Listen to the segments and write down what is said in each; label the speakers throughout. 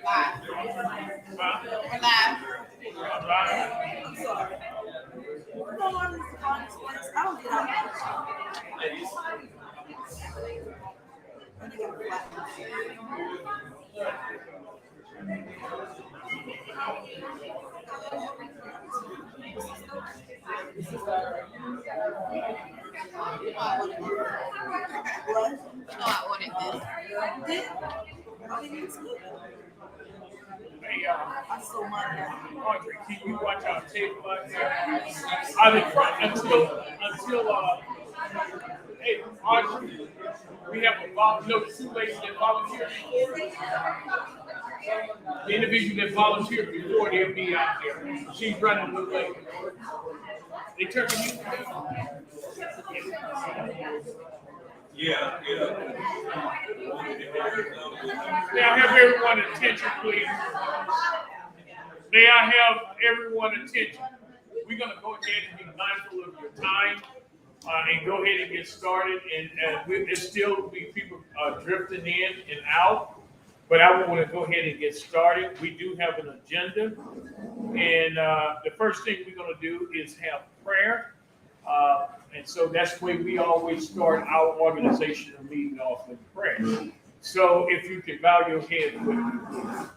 Speaker 1: Live. We're live. I'm sorry. No, I'm just on this place. I don't get out. What? No, I ordered this. You did? I didn't even see it.
Speaker 2: Hey,
Speaker 1: I saw mine now.
Speaker 2: Audrey, can you watch our table out there? Hey, Audrey, we have two ladies that volunteered before. The individual that volunteered before, they'll be out there. She's running a little late. They turn to you.
Speaker 3: Yeah.
Speaker 2: May I have everyone's attention, please? May I have everyone's attention? We're going to go ahead and be mindful of your time and go ahead and get started. And there's still be people drifting in and out, but I want to go ahead and get started. We do have an agenda, and the first thing we're going to do is have prayer. And so that's the way we always start our organizational meeting off with prayer. So if you can bow your head with me, please.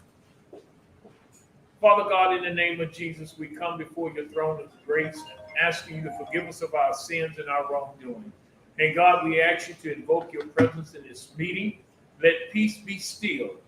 Speaker 2: Father God, in the name of Jesus, we come before your throne of grace, asking you to forgive us of our sins and our wrongdoing. And God, we ask you to invoke your presence in this meeting. Let peace be still.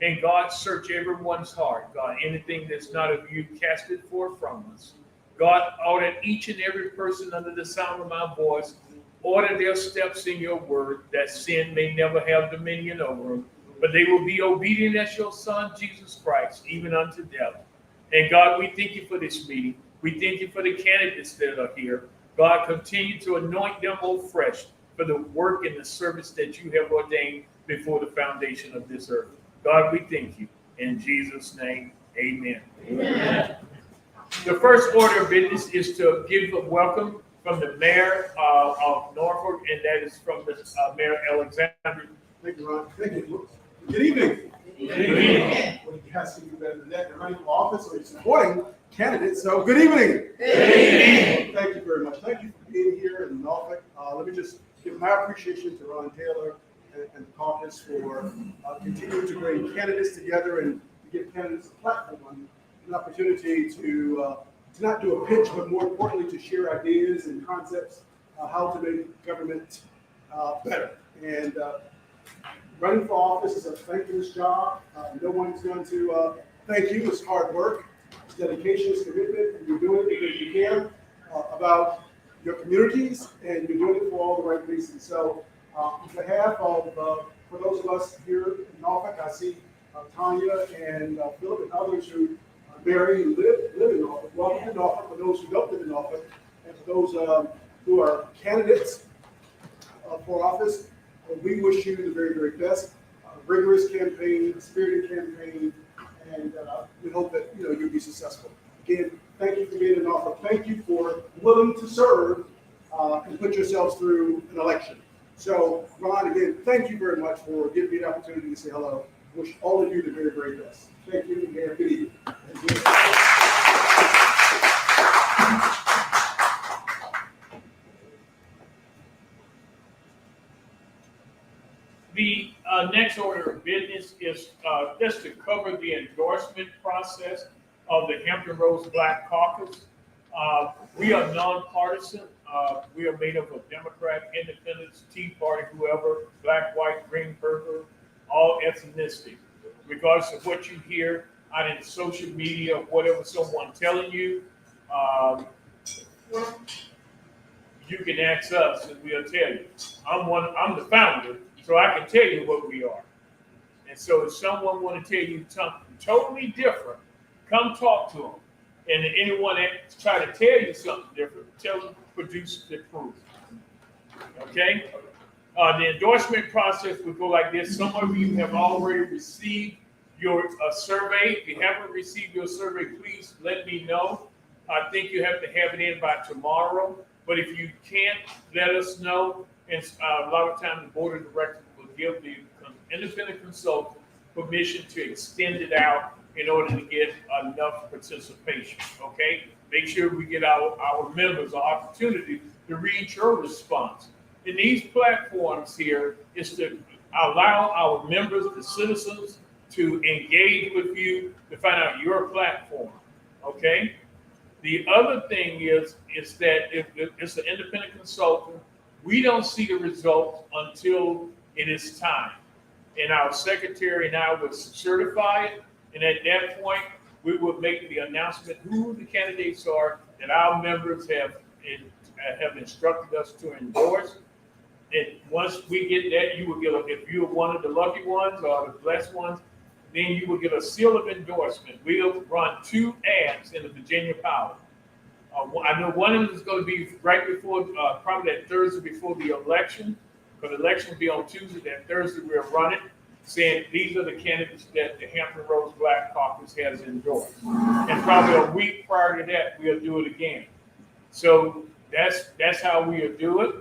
Speaker 2: And God, search everyone's heart. God, anything that's not of you, cast it forth from us. God, order each and every person under the sound of my voice, order their steps in your word, that sin may never have dominion over them, but they will be obedient as your Son, Jesus Christ, even unto death. And God, we thank you for this meeting. We thank you for the candidates that are here. God, continue to anoint them afresh for the work and the service that you have ordained before the foundation of this earth. God, we thank you. In Jesus' name, amen. Amen. The first order of business is to give a welcome from the Mayor of Norfolk, and that is from the Mayor Alexander.
Speaker 4: Thank you, Ron. Thank you. Good evening.
Speaker 2: Good evening.
Speaker 4: Well, you guys can do better than that. You're running for office or you're supporting candidates, so good evening.
Speaker 2: Good evening.
Speaker 4: Thank you very much. Thank you for being here in Norfolk. Let me just give my appreciation to Ron Taylor and the Caucus for continuing to bring candidates together and to give candidates a platform, an opportunity to not do a pitch, but more importantly, to share ideas and concepts, how to make government better. And running for office is a thankless job. No one's going to thank you. It's hard work, it's dedication, it's commitment, and you're doing it because you care about your communities, and you're doing it for all the right reasons. So on behalf of, for those of us here in Norfolk, I see Tanya and Philip and others who Barry and live in Norfolk. Welcome to Norfolk for those who don't live in Norfolk, and for those who are candidates for office. We wish you the very, very best. Rigorous campaign, spirited campaign, and we hope that you'll be successful. Again, thank you for being in Norfolk. Thank you for willing to serve and put yourselves through an election. So, Ron, again, thank you very much for giving me the opportunity to say hello. Wish all of you the very, very best. Thank you, and good evening.
Speaker 2: The next order of business is just to cover the endorsement process of the Hampton Roads Black Caucus. We are nonpartisan. We are made up of Democrat, Independents, Tea Party, whoever, black, white, green, purple, all ethnicity. Regardless of what you hear out in social media or whatever someone telling you, you can ask us and we'll tell you. I'm the founder, so I can tell you what we are. And so if someone want to tell you something totally different, come talk to them. And if anyone that try to tell you something different, tell them produce the proof. Okay? The endorsement process will go like this. Some of you have already received your survey. If you haven't received your survey, please let me know. I think you have to have it in by tomorrow. But if you can't, let us know. And a lot of times the board of directors will give the independent consultant permission to extend it out in order to get enough participation, okay? Make sure we get our members an opportunity to read your response. In these platforms here is to allow our members, the citizens, to engage with you, to find out your platform, okay? The other thing is that if it's an independent consultant, we don't see the results until it is time. And our secretary and I would certify it, and at that point, we will make the announcement who the candidates are that our members have instructed us to endorse. And once we get that, you will get if you're one of the lucky ones or the blessed ones, then you will get a seal of endorsement. We'll run 2 ads in the Virginia Power. I know one of them is going to be right before, probably that Thursday before the election, but the election will be on Tuesday. That Thursday we'll run it, saying these are the candidates that the Hampton Roads Black Caucus has endorsed. And probably a week prior to that, we'll do it again. So that's how we'll do it.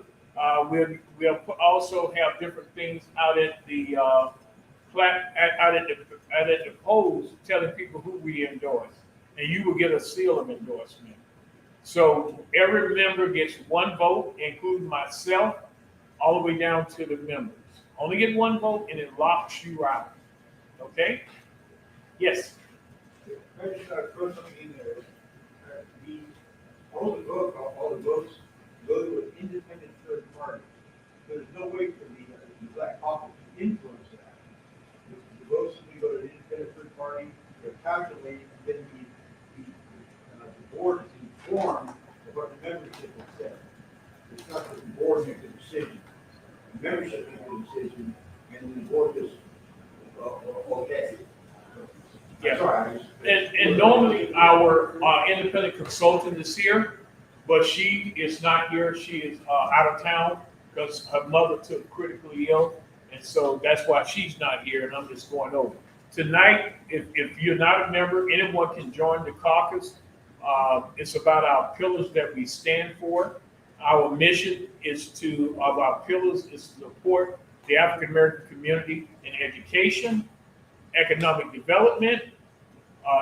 Speaker 2: We'll also have different things out at the polls, telling people who we endorse, and you will get a seal of endorsement. So every member gets 1 vote, including myself, all the way down to the members. Only get 1 vote, and it locks you out. Okay? Yes.
Speaker 3: I just throw something in there. All the votes go to an independent third party. There's no way for the Black Caucus to influence that. The votes go to an independent third party. They're calculated, and then the board is informed of what the membership has said. It's not that the board makes a decision. The membership makes a decision, and then the board just okay.
Speaker 2: Yeah.
Speaker 3: Sorry.
Speaker 2: And normally our independent consultant is here, but she is not here. She is out of town because her mother took critically ill, and so that's why she's not here, and I'm just going over. Tonight, if you're not a member, anyone can join the caucus. It's about our pillars that we stand for. Our mission of our pillars is to support the African American community in education, economic development,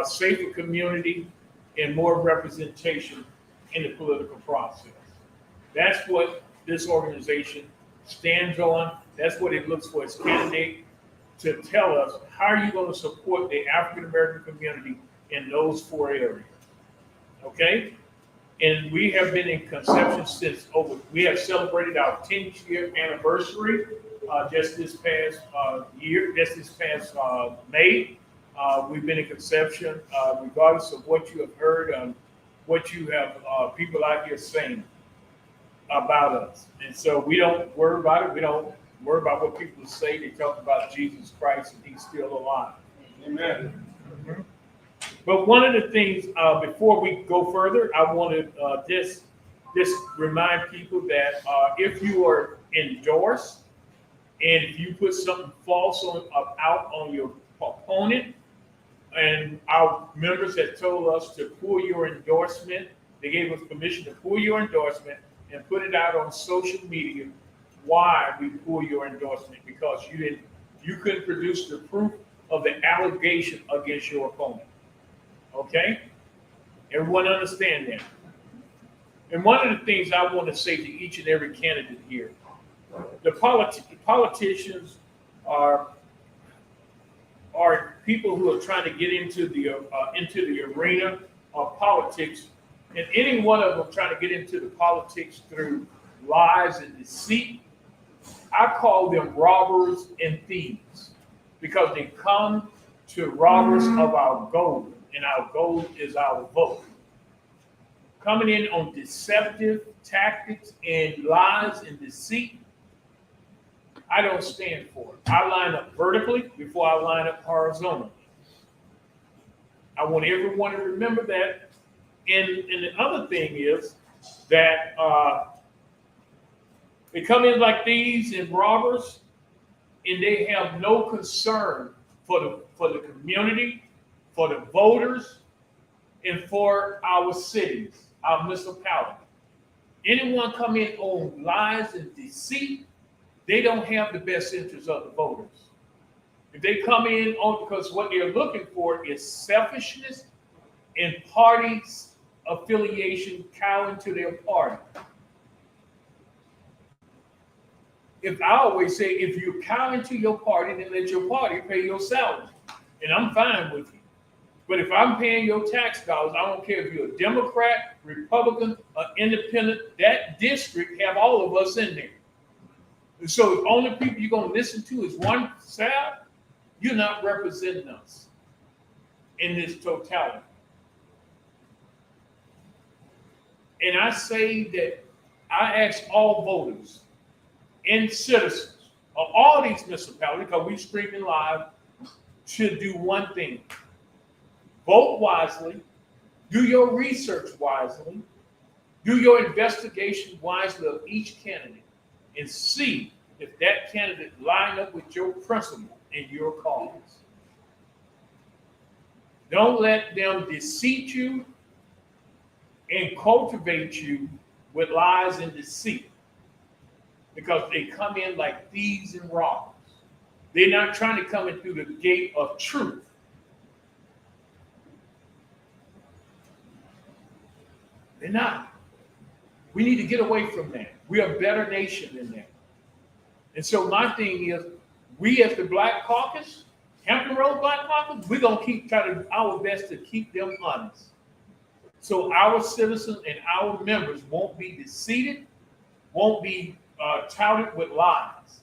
Speaker 2: safer community, and more representation in the political process. That's what this organization stands on. That's what it looks for its candidate to tell us how are you going to support the African American community in those 4 areas. Okay? And we have been in conception we have celebrated our 10th year anniversary just this past May. We've been in conception regardless of what you have heard and what you have people out here saying about us. And so we don't worry about it. We don't worry about what people say. They talk about Jesus Christ and he's still alive.
Speaker 3: Amen.
Speaker 2: Mm-hmm. But one of the things, before we go further, I want to just remind people that if you are endorsed and if you put something false out on your opponent, and our members have told us to pull your endorsement, they gave us permission to pull your endorsement and put it out on social media. Why we pull your endorsement? Because you couldn't produce the proof of the allegation against your opponent. Okay? Everyone understand that? And one of the things I want to say to each and every candidate here, the politicians are people who are trying to get into the arena of politics, and any one of them trying to get into the politics through lies and deceit. I call them robbers and thieves because they come to rob us of our gold, and our gold is our vote. Coming in on deceptive tactics and lies and deceit, I don't stand for it. I line up vertically before I line up horizontally. I want everyone to remember that. And the other thing is that they come in like thieves and robbers, and they have no concern for the community, for the voters, and for our cities, our municipality. Anyone come in on lies and deceit, they don't have the best interests of the voters. If they come in on, because what they're looking for is selfishness and party affiliation cowing to their party. If I always say, if you're cowing to your party, then let your party pay your salary. And I'm fine with you. But if I'm paying your tax dollars, I don't care if you're a Democrat, Republican, or independent, that district have all of us in there. And so if only people you're going to listen to is one side, you're not representing us in this totality. And I say that I ask all voters and citizens of all these municipalities, because we streaming live, should do one thing. Vote wisely, do your research wisely, do your investigation wisely of each candidate, and see if that candidate line up with your principle and your cause. Don't let them deceive you and cultivate you with lies and deceit, because they come in like thieves and robbers. They're not trying to come in through the gate of truth. They're not. We need to get away from that. We are a better nation than that. And so my thing is, we as the Black Caucus, Hampton Road Black Caucus, we're going to keep trying to our best to keep them honest. So our citizens and our members won't be deceived, won't be touted with lies.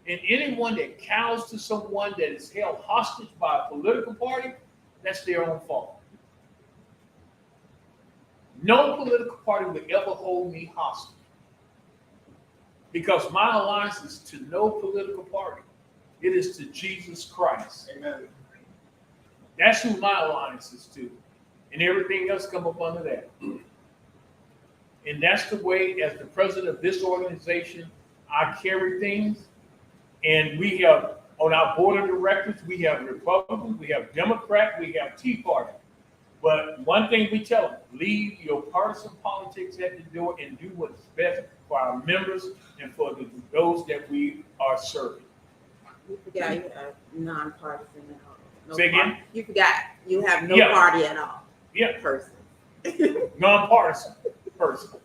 Speaker 2: And anyone that cows to someone that is held hostage by a political party, that's their own fault. No political party will ever hold me hostage, because my alliance is to no political party. It is to Jesus Christ.
Speaker 4: Amen.
Speaker 2: That's who my alliance is to. And everything else come up under that. And that's the way, as the president of this organization, I carry things. And we have, on our board of directors, we have Republicans, we have Democrat, we have Tea Party. But one thing we tell them, leave your partisan politics at the door and do what's best for our members and for those that we are serving.
Speaker 1: You forgot you have nonpartisan at all. No
Speaker 2: Say again?
Speaker 1: party. You forgot you have no
Speaker 2: Yeah.
Speaker 1: party at all.
Speaker 2: Yeah,
Speaker 1: Person.
Speaker 2: nonpartisan person.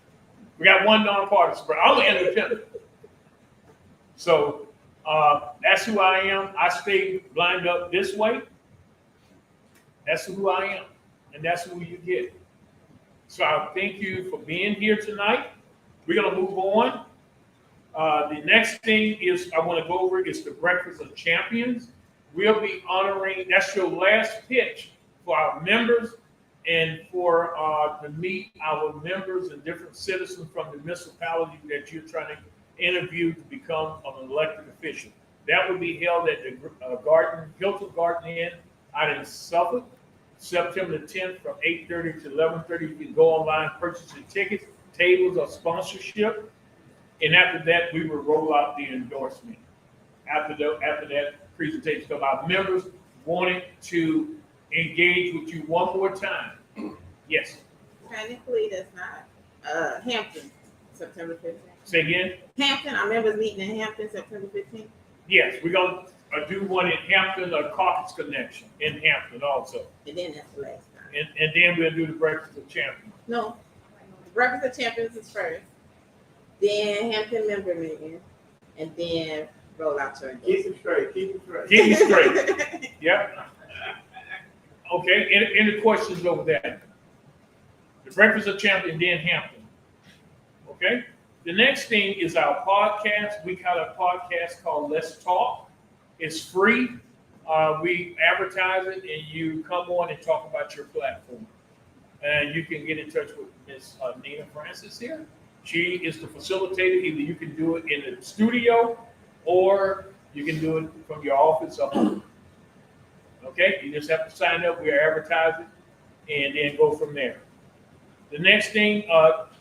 Speaker 2: We got one nonpartisan, but I'm an independent. So that's who I am. I stay lined up this way. That's who I am. And that's who you get. So I thank you for being here tonight. We're going to move on. The next thing is I want to go over is the Breakfast of Champions. We'll be honoring, that's your last pitch for our members and for to meet our members and different citizens from the municipality that you're trying to interview to become an elected official. That will be held at the Hilton Garden Inn out in Suffolk, September the 10th from 8:30 to 11:30. You can go online, purchase your tickets, tables, or sponsorship. And after that, we will roll out the endorsement. After that presentation, because our members wanted to engage with you one more time. Yes.
Speaker 1: Technically, that's not Hampton, September 15th.
Speaker 2: Say again?
Speaker 1: Hampton, our members meeting in Hampton, September 15th.
Speaker 2: Yes, we're going to do one in Hampton, a Caucus connection in Hampton also.
Speaker 1: And then that's the last time.
Speaker 2: And then we'll do the Breakfast of Champions.
Speaker 1: No, Breakfast of Champions is first. Then Hampton member meeting. And then roll out your
Speaker 3: Keep it straight, keep it straight.
Speaker 2: Keep it straight. Yep. Okay, any questions over that? The Breakfast of Champions, then Hampton. Okay? The next thing is our podcast. We got a podcast called Let's Talk. It's free. We advertise it, and you come on and talk about your platform. And you can get in touch with Miss Nina Francis here. She is the facilitator. Either you can do it in the studio, or you can do it from your office up home. Okay? You just have to sign up. We advertise it, and then go from there. The next thing,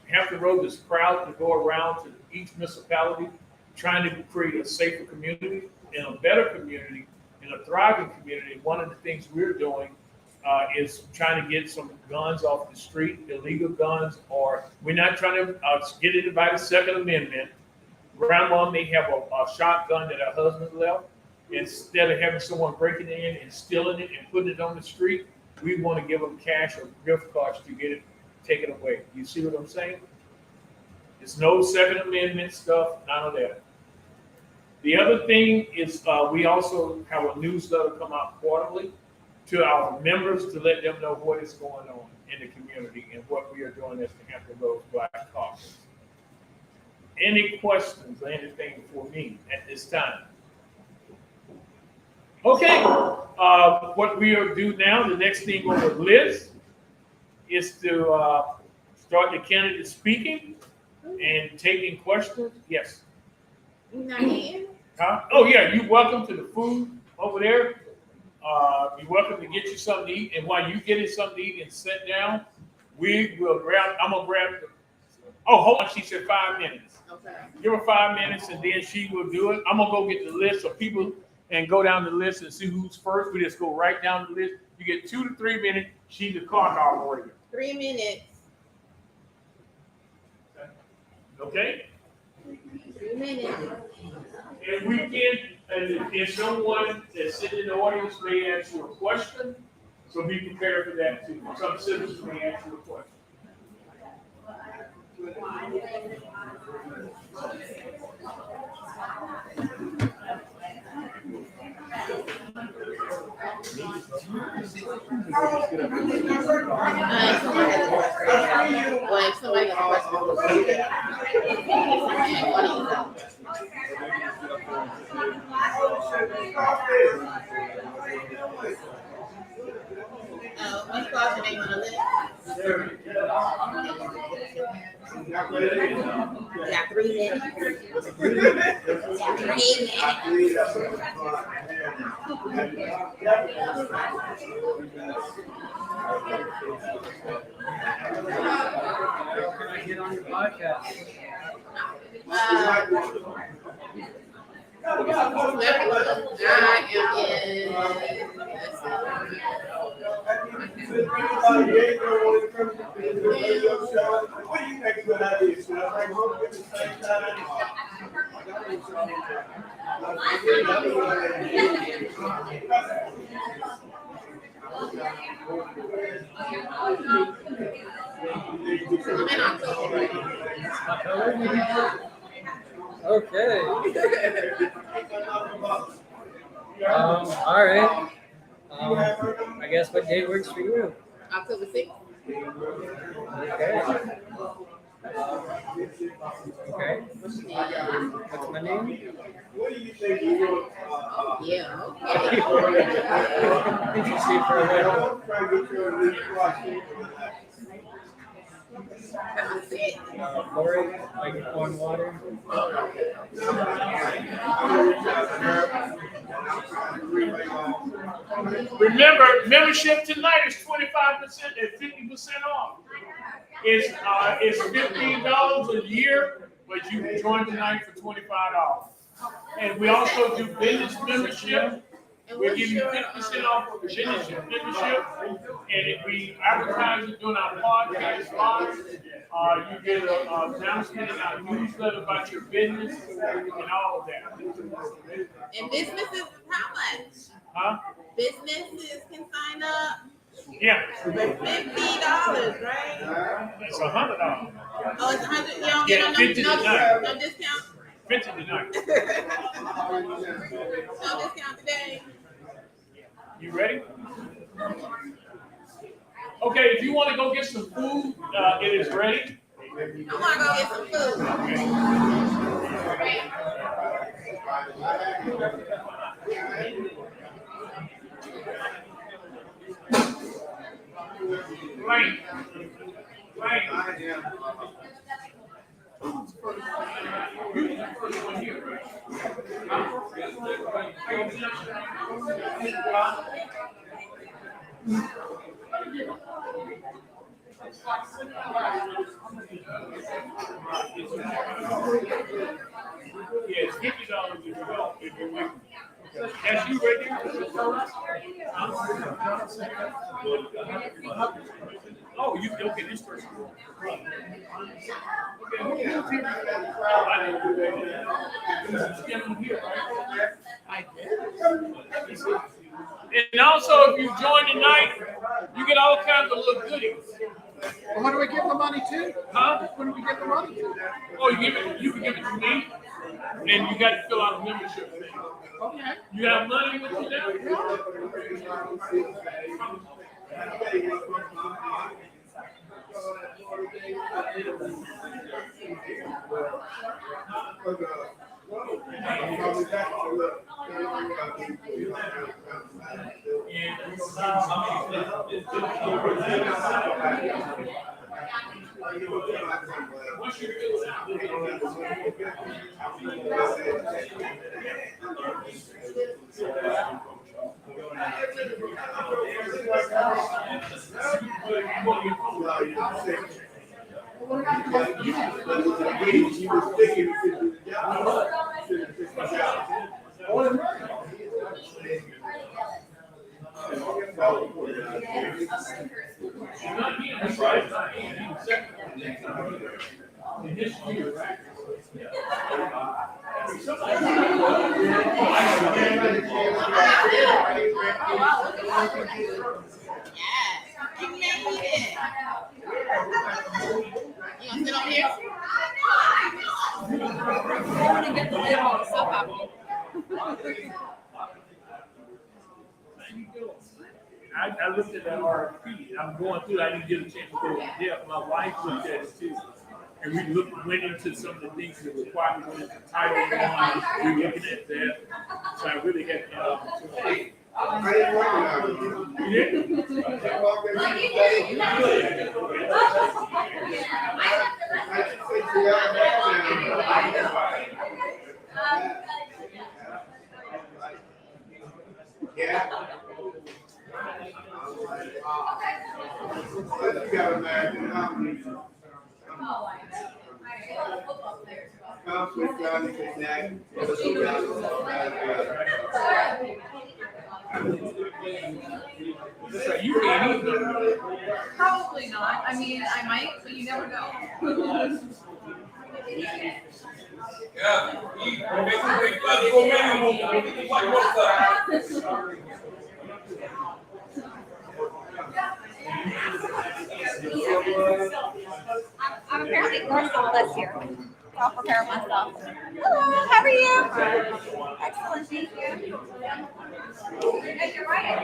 Speaker 2: Hampton Road is proud to go around to each municipality, trying to create a safer community and a better community and a thriving community. One of the things we're doing is trying to get some guns off the street, illegal guns, or we're not trying to get anybody Second Amendment. Grandma may have a shotgun that her husband left. instead of having someone breaking in and stealing it and putting it on the street, we want to give them cash or gift cards to get it taken away. You see what I'm saying? It's no Second Amendment stuff, none of that. The other thing is we also have a newsletter come out quarterly to our members to let them know what is going on in the community and what we are doing as the Hampton Roads Black Caucus. Any questions or anything for me at this time? Okay, what we will do now, the next thing on the list is to start the candidate speaking and taking questions. Yes. Huh? Oh yeah, you're welcome to the food over there. You're welcome to get you something to eat. And while you getting something to eat and sit down, we will grab. I'm gonna grab. Oh, hold on. She said 5 minutes.
Speaker 1: Okay.
Speaker 2: Give her 5 minutes, and then she will do it. I'm gonna go get the list of people and go down the list and see who's first. We just go right down the list. You get 2 to 3 minutes. She's the clock operator.
Speaker 1: 3 minutes.
Speaker 2: Okay.
Speaker 1: 3 minutes.
Speaker 2: And we can, and if someone that's sitting in the audience may ask you a question, so be prepared for that too. Some citizens may ask you a question.
Speaker 1: Well, if somebody has a question. What's the name on the list? Yeah, 3 minutes. 3
Speaker 5: Can I get on your podcast?
Speaker 3: What do you think is a good idea? Should I bring home at the same time?
Speaker 5: Okay. All right. I guess what date works for you?
Speaker 1: October 6th.
Speaker 5: Okay. Okay. What's my name?
Speaker 3: What do you think you want?
Speaker 1: Yeah, okay.
Speaker 5: Did you see for a while?
Speaker 3: I'm trying to get you on this question.
Speaker 5: Chlorine, like pouring water.
Speaker 2: Remember, membership tonight is 25% and 50% off. It's $15 a year, but you can join tonight for $25. And we also do business membership. We'll give you 50% off for Virginia membership. And if we advertise it during our podcast live, you get an announcement in our newsletter about your business and all of that.
Speaker 1: And businesses, how much?
Speaker 2: Huh?
Speaker 1: Businesses can sign up
Speaker 2: Yeah.
Speaker 1: for $50, right?
Speaker 2: It's $100.
Speaker 1: Oh, it's 100. You don't
Speaker 2: Yeah,
Speaker 1: get
Speaker 2: 50
Speaker 1: no
Speaker 2: tonight.
Speaker 1: discount.
Speaker 2: 50 tonight.
Speaker 1: No discount today.
Speaker 2: You ready? Okay, if you want to go get some food, it is ready.
Speaker 1: I want to go get some food.
Speaker 2: Right. Right. Yeah, it's $50 if you go, if you're with me. That's you right there? Oh, you okay? This person. Okay, who's here? I didn't do that. This gentleman here, right? I did. And also, if you join tonight, you get all kinds of little goodies.
Speaker 6: Well, what do we give the money to?
Speaker 2: Huh?
Speaker 6: What do we give the money to?
Speaker 2: Oh, you can give it to me, and you got to fill out a membership thing.
Speaker 6: Okay.
Speaker 2: You have money with you now?
Speaker 1: You made it. You gonna sit on here? I want to get the lid on the soap opera.
Speaker 2: I looked at that RFP. I'm going through. I didn't get a chance to go in depth. My wife looked at it too, and we went into some of the things that required me to go into Title I. We're looking at that, so I really had the opportunity.
Speaker 3: I didn't recognize you.
Speaker 2: You did?
Speaker 3: I should say you got a yeah. You got a man. Conflict, Johnny, Knack.
Speaker 2: So you can't even.
Speaker 1: Probably not. I mean, I might, but you never know.
Speaker 7: I'm apparently first on the list here. I'll prepare myself. Hello, how are you? Excellent, thank you. And you're right.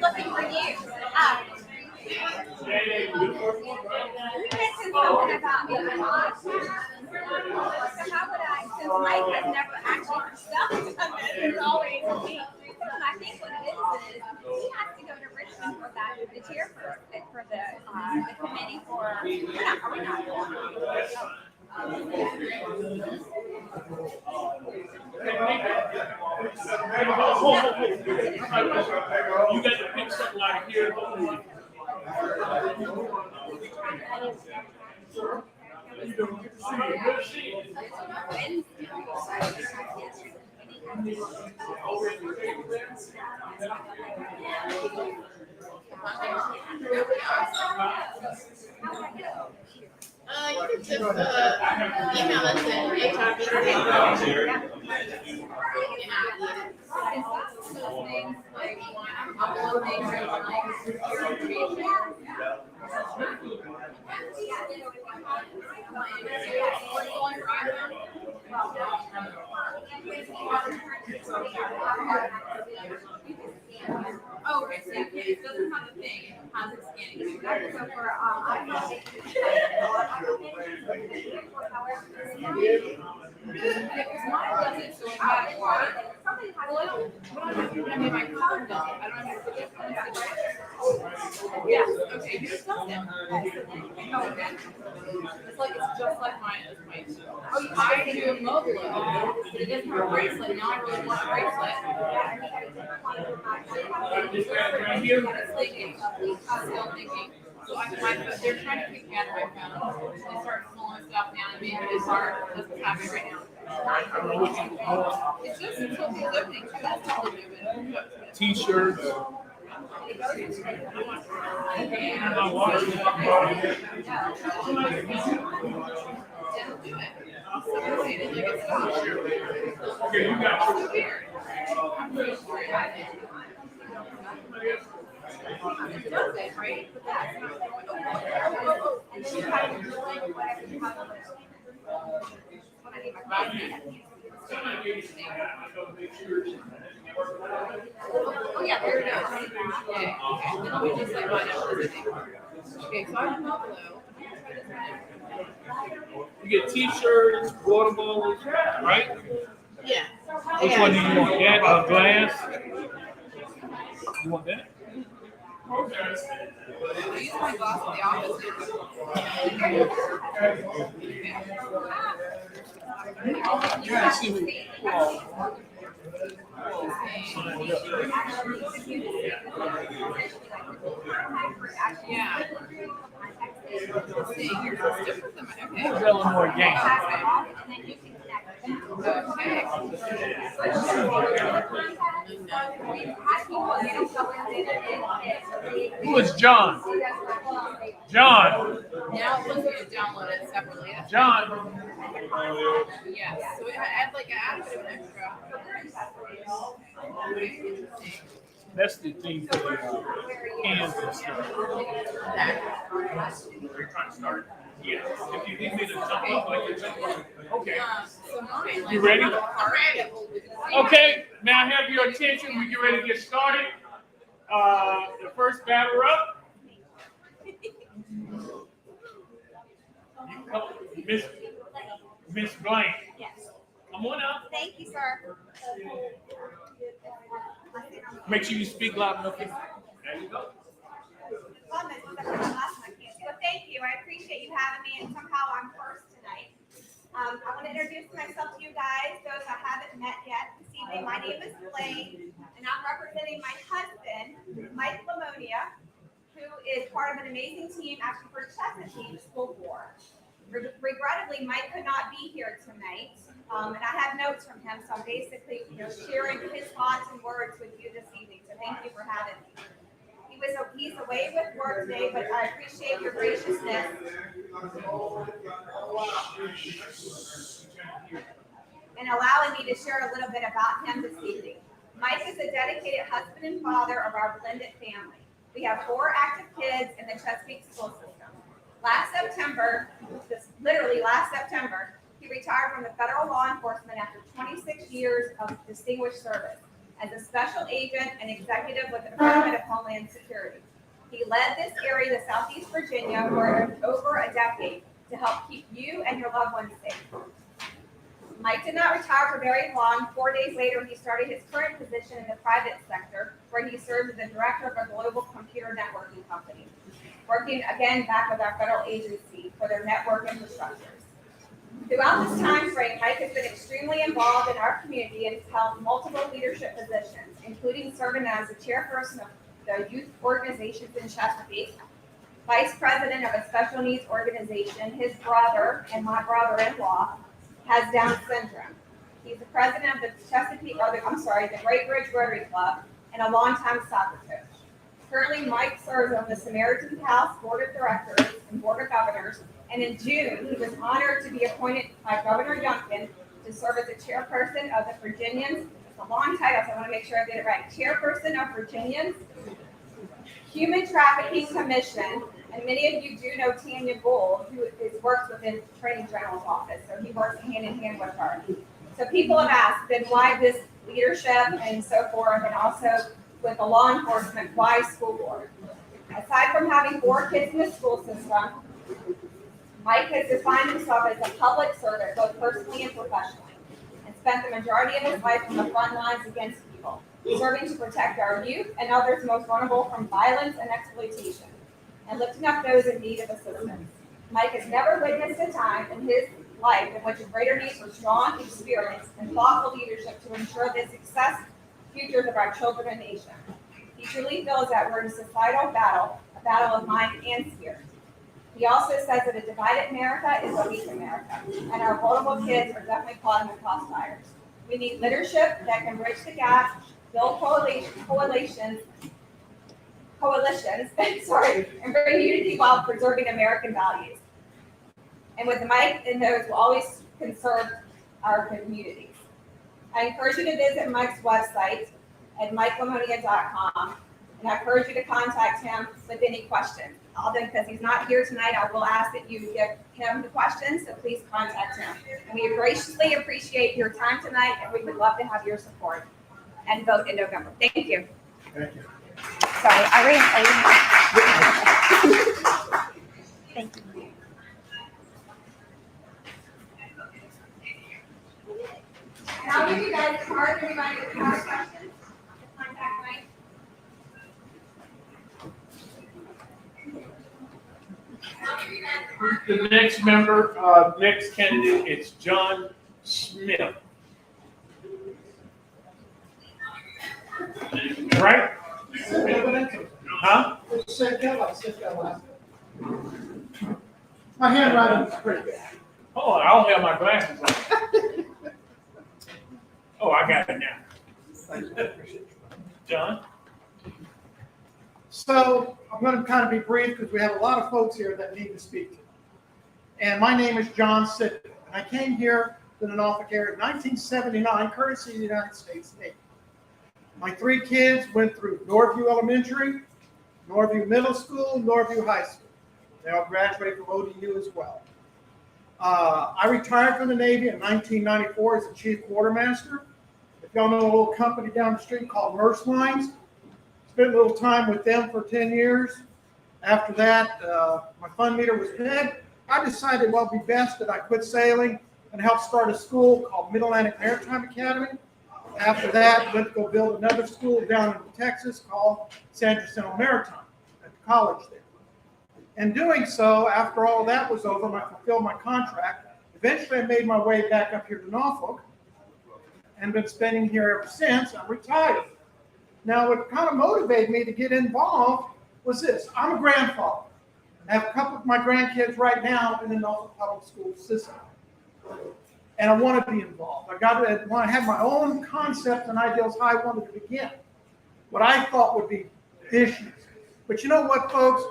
Speaker 7: Looking for you. You mentioned something about me. So how would I, since Mike has never actually done it, it's always me. And I think what it is he has to go to Richmond for that, the chairperson for the committee for, are we not?
Speaker 2: You got to pick something like here.
Speaker 1: You can just email us at Oh, okay, so it doesn't have a thing, it has it scanning. So for, because mine doesn't, so it matters why. Well, I mean, my card doesn't, I don't have to put it. Yes, okay, yours doesn't. Oh, okay. It's like, it's just like mine. Oh, I do mobile, but it doesn't have a bracelet, now I really want a bracelet. I was still thinking. So they're trying to kick me out of my phone. They start slowing stuff down and making it hard. That's what's happening right now. It's just until he's opening. That's all they're doing.
Speaker 2: T-shirts.
Speaker 1: Didn't do it. Separated like it's not.
Speaker 2: Okay, you got
Speaker 1: So weird. I'm really sorry about it. It does it, right? But that's not going.
Speaker 7: And then you have to do like whatever you have to do. When I need my glasses.
Speaker 1: Oh yeah, there it is. Yeah. Okay. Then let me just like line up everything. Okay, so I'm in Buffalo.
Speaker 2: You get T-shirts, water bottles, right?
Speaker 1: Yeah.
Speaker 2: Which one do you want? That or glass? You want that?
Speaker 1: I use my glass in the office.
Speaker 2: You can see me.
Speaker 1: Yeah. See, yours is different than mine. Okay.
Speaker 2: Who's Illinois game?
Speaker 1: Okay.
Speaker 2: Who is John? John.
Speaker 1: Now it wants me to download it separately.
Speaker 2: John.
Speaker 1: Yes. So it had like an add a bit of an extra. Okay, interesting.
Speaker 2: That's the thing for the cans and stuff. We're trying to start. Yeah. If you need me to jump up like you're jumping up. Okay.
Speaker 1: So mine, like,
Speaker 2: You ready?
Speaker 1: All right.
Speaker 2: Okay. Now I have your attention. We get ready to get started. The first batter up. You come, Miss Blank.
Speaker 7: Yes.
Speaker 2: Come on up.
Speaker 7: Thank you, sir.
Speaker 2: Make sure you speak loud enough. There you go.
Speaker 7: Well, thank you. I appreciate you having me, and somehow I'm first tonight. I want to introduce myself to you guys, those I haven't met yet this evening. My name is Blaine, and I'm representing my husband, Mike Lamonia, who is part of an amazing team actually for Chesapeake School Board. Regrettably, Mike could not be here tonight, and I have notes from him, so I'm basically sharing his thoughts and words with you this evening. So thank you for having me. He's away with work today, but I appreciate your graciousness. And allowing me to share a little bit about him this evening. Mike is a dedicated husband and father of our blended family. We have 4 active kids in the Chesapeake school system. Literally last September, he retired from the federal law enforcement after 26 years of distinguished service as a special agent and executive with the Department of Homeland Security. He led this area, the Southeast Virginia, for over a decade to help keep you and your loved ones safe. Mike did not retire for very long. 4 days later, he started his current position in the private sector, where he served as the director of a global computer networking company, working again back with our federal agency for their network infrastructures. Throughout this time frame, Mike has been extremely involved in our community and has held multiple leadership positions, including serving as the chairperson of the youth organizations in Chesapeake, vice president of a special needs organization. His brother and my brother-in-law has Down syndrome. He's the president of the the Great Bridge Rotary Club and a longtime soccer coach. Currently, Mike serves on the Samaritan House Board of Directors and Board of Governors, and in June, he was honored to be appointed by Governor Youngkin to serve as the chairperson of the Virginians. It's a long title, so I want to make sure I get it right. Chairperson of Virginians Human Trafficking Commission, and many of you do know Tanya Gould, who works within Attorney General's office, so he works hand in hand with her. So people have asked, then why this leadership and so forth, and also with the law enforcement, why school board? Aside from having 4 kids in the school system, Mike has defined himself as a public servant, both personally and professionally, and spent the majority of his life on the front lines against evil, serving to protect our youth and others most vulnerable from violence and exploitation, and lifting up those in need of assistance. Mike has never witnessed a time in his life in which a greater need for strong experience and thoughtful leadership to ensure the success futures of our children and nation. He truly feels that we're in a societal battle battle of mind and spirit. He also says that a divided America is a weak America, and our vulnerable kids are definitely caught in the crossfires. We need leadership that can bridge the gap, build coalitions, and bring unity while preserving American values. And with Mike and those will always conserve our communities. I encourage you to visit Mike's website at MikeLamonia.com, and I encourage you to contact him with any questions. Although, because he's not here tonight, I will ask that you give him the questions, so please contact him. And we graciously appreciate your time tonight, and we would love to have your support and vote in November. Thank you.
Speaker 4: Thank you.
Speaker 7: Sorry, I Thank you. And I'll give you guys a card, everybody that has questions. Contact Mike.
Speaker 2: The next member, next candidate is John Smith. Right? Huh?
Speaker 6: My handwriting is pretty good.
Speaker 2: Oh, I don't have my glasses on. Oh, I got it now. John?
Speaker 6: So I'm going to kind of be brief because we have a lot of folks here that need to speak to. And my name is John Sidney, and I came here to the Norfolk area in 1979, courtesy of the United States Navy. My 3 kids went through Northview Elementary, Northview Middle School, Northview High School. They all graduated from ODU as well. I retired from the Navy in 1994 as a chief quartermaster. If y'all know a little company down the street called Merce Lines, spent a little time with them for 10 years. After that, my fund meter was dead. I decided, well, it'd be best that I quit sailing and help start a school called Mid-Atlantic Maritime Academy. After that, went to go build another school down in Texas called San Jacinto Maritime at the college there. And doing so, after all that was over, I fulfilled my contract. Eventually, I made my way back up here to Norfolk and been spending here ever since. I'm retired. Now, what kind of motivated me to get involved was this. I'm a grandfather. I have a couple of my grandkids right now in the Norfolk public school system. And I want to be involved. I had my own concepts and ideals how I wanted to begin. What I thought would be issues. But you know what, folks?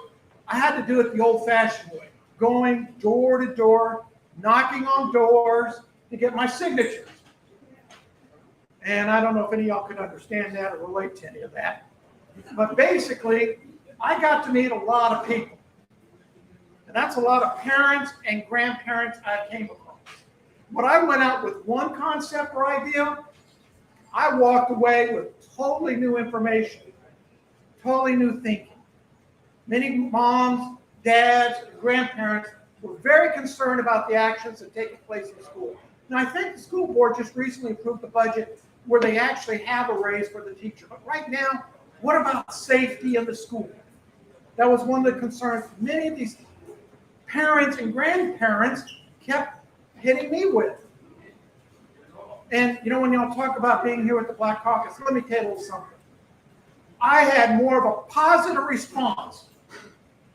Speaker 6: I had to do it the old-fashioned way. Going door to door, knocking on doors to get my signatures. And I don't know if any of y'all could understand that or relate to any of that. But basically, I got to meet a lot of people. And that's a lot of parents and grandparents I came across. When I went out with one concept or idea, I walked away with totally new information, totally new thinking. Many moms, dads, and grandparents were very concerned about the actions that take place in school. Now, I think the school board just recently approved the budget where they actually have a raise for the teacher. But right now, what about safety in the school? That was one of the concerns many of these parents and grandparents kept hitting me with. And, you know, when y'all talk about being here with the Black Caucus, let me tell you a little something. I had more of a positive response,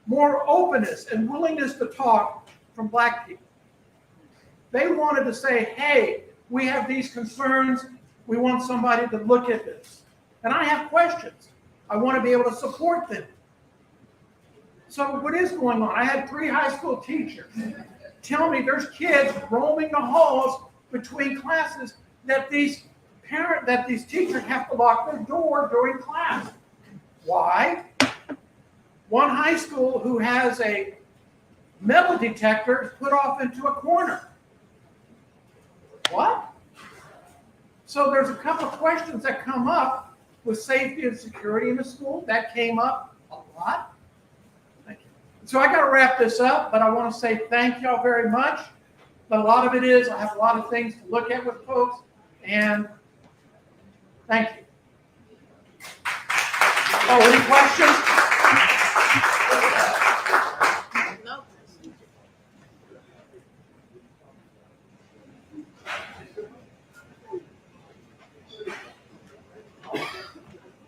Speaker 6: more openness and willingness to talk from Black people. They wanted to say, hey, we have these concerns. We want somebody to look at this. And I have questions. I want to be able to support them. So what is going on? I had 3 high school teachers tell me there's kids roaming the halls between classes that these teachers have to lock their door during class. Why? One high school who has a metal detector is put off into a corner. What? So there's a couple of questions that come up with safety and security in the school. That came up a lot. Thank you. So I got to wrap this up, but I want to say thank y'all very much. But a lot of it is I have a lot of things to look at with folks, and thank you. Oh, any questions?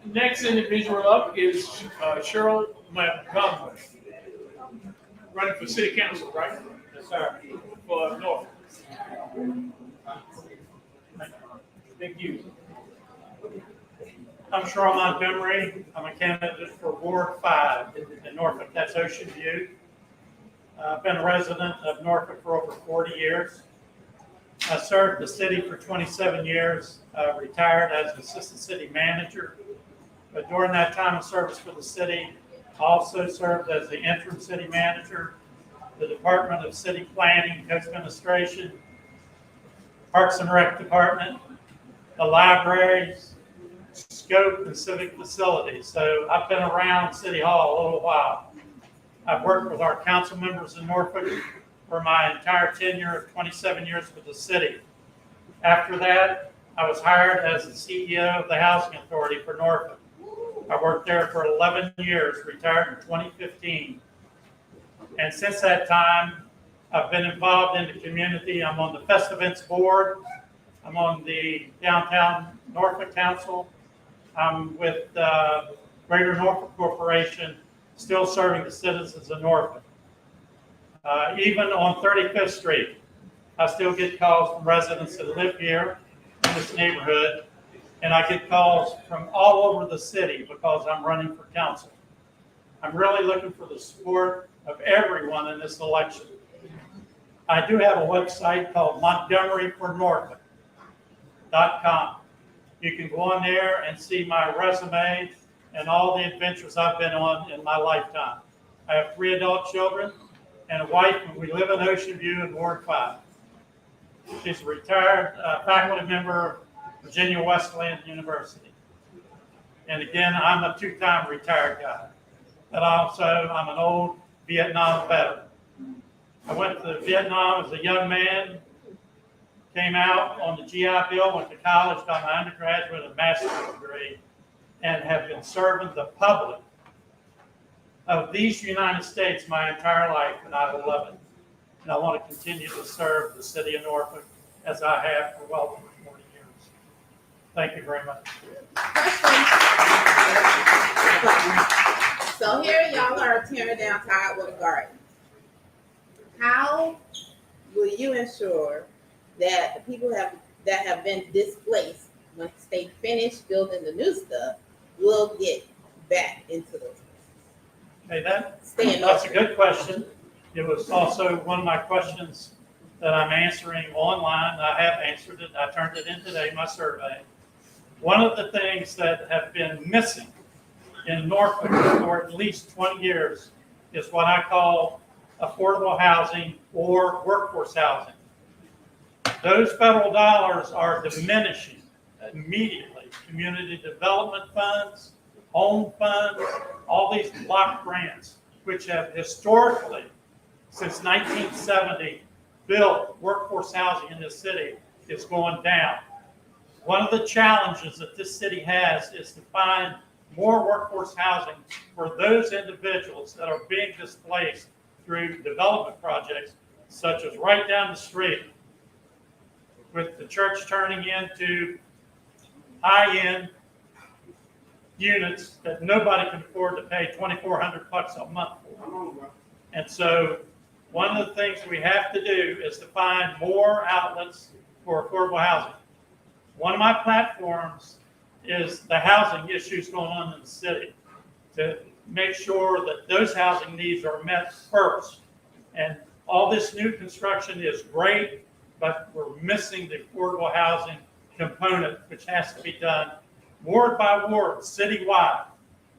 Speaker 2: Next individual up is Cheryl Montgomery. Running for city council, right?
Speaker 8: Yes, sir.
Speaker 2: For Norfolk. Thank you.
Speaker 8: I'm Ronald Montgomery. I'm a candidate for Ward 5 in Norfolk. That's Ocean View. I've been a resident of Norfolk for over 40 years. I served the city for 27 years, retired as assistant city manager. But during that time of service for the city, I also served as the interim city manager, the Department of City Planning, Co-Administration, Parks and Rec Department, the libraries, scope, and civic facilities. So I've been around City Hall a little while. I've worked with our council members in Norfolk for my entire tenure of 27 years with the city. After that, I was hired as the CEO of the Housing Authority for Norfolk. I worked there for 11 years, retired in 2015. And since that time, I've been involved in the community. I'm on the Fest Events Board. I'm on the Downtown Norfolk Council. I'm with Greater Norfolk Corporation, still serving the citizens of Norfolk. Even on 35th Street, I still get calls from residents that live here in this neighborhood, and I get calls from all over the city because I'm running for council. I'm really looking for the support of everyone in this election. I do have a website called MontgomeryForNorfolk.com. You can go on there and see my resume and all the adventures I've been on in my lifetime. I have 3 adult children and a wife, and we live in Ocean View in Ward 5. She's a retired faculty member of Virginia Wesleyan University. And again, I'm a 2-time retired guy. But also, I'm an old Vietnam veteran. I went to Vietnam as a young man, came out on the GI Bill, went to college, got my undergraduate and master's degree, and have been serving the public of these United States my entire life, and I love it. And I want to continue to serve the city of Norfolk as I have for well over 40 years. Thank you very much.
Speaker 9: So here y'all are tearing down Tidewater Garden. How will you ensure that the people that have been displaced, once they finish building the new stuff, will get back into those places?
Speaker 8: Okay, that's a
Speaker 9: Norfolk.
Speaker 8: good question. It was also one of my questions that I'm answering online. I have answered it. I turned it in today, my survey. One of the things that have been missing in Norfolk for at least 20 years is what I call affordable housing or workforce housing. Those federal dollars are diminishing immediately. Community development funds, home funds, all these block grants, which have historically, since 1970, built workforce housing in this city, is going down. One of the challenges that this city has is to find more workforce housing for those individuals that are being displaced through development projects, such as right down the street, with the church turning into high-end units that nobody can afford to pay $2,400 a month for. And so one of the things we have to do is to find more outlets for affordable housing. One of my platforms is the housing issues going on in the city, to make sure that those housing needs are met first. And all this new construction is great, but we're missing the affordable housing component, which has to be done ward by ward, citywide,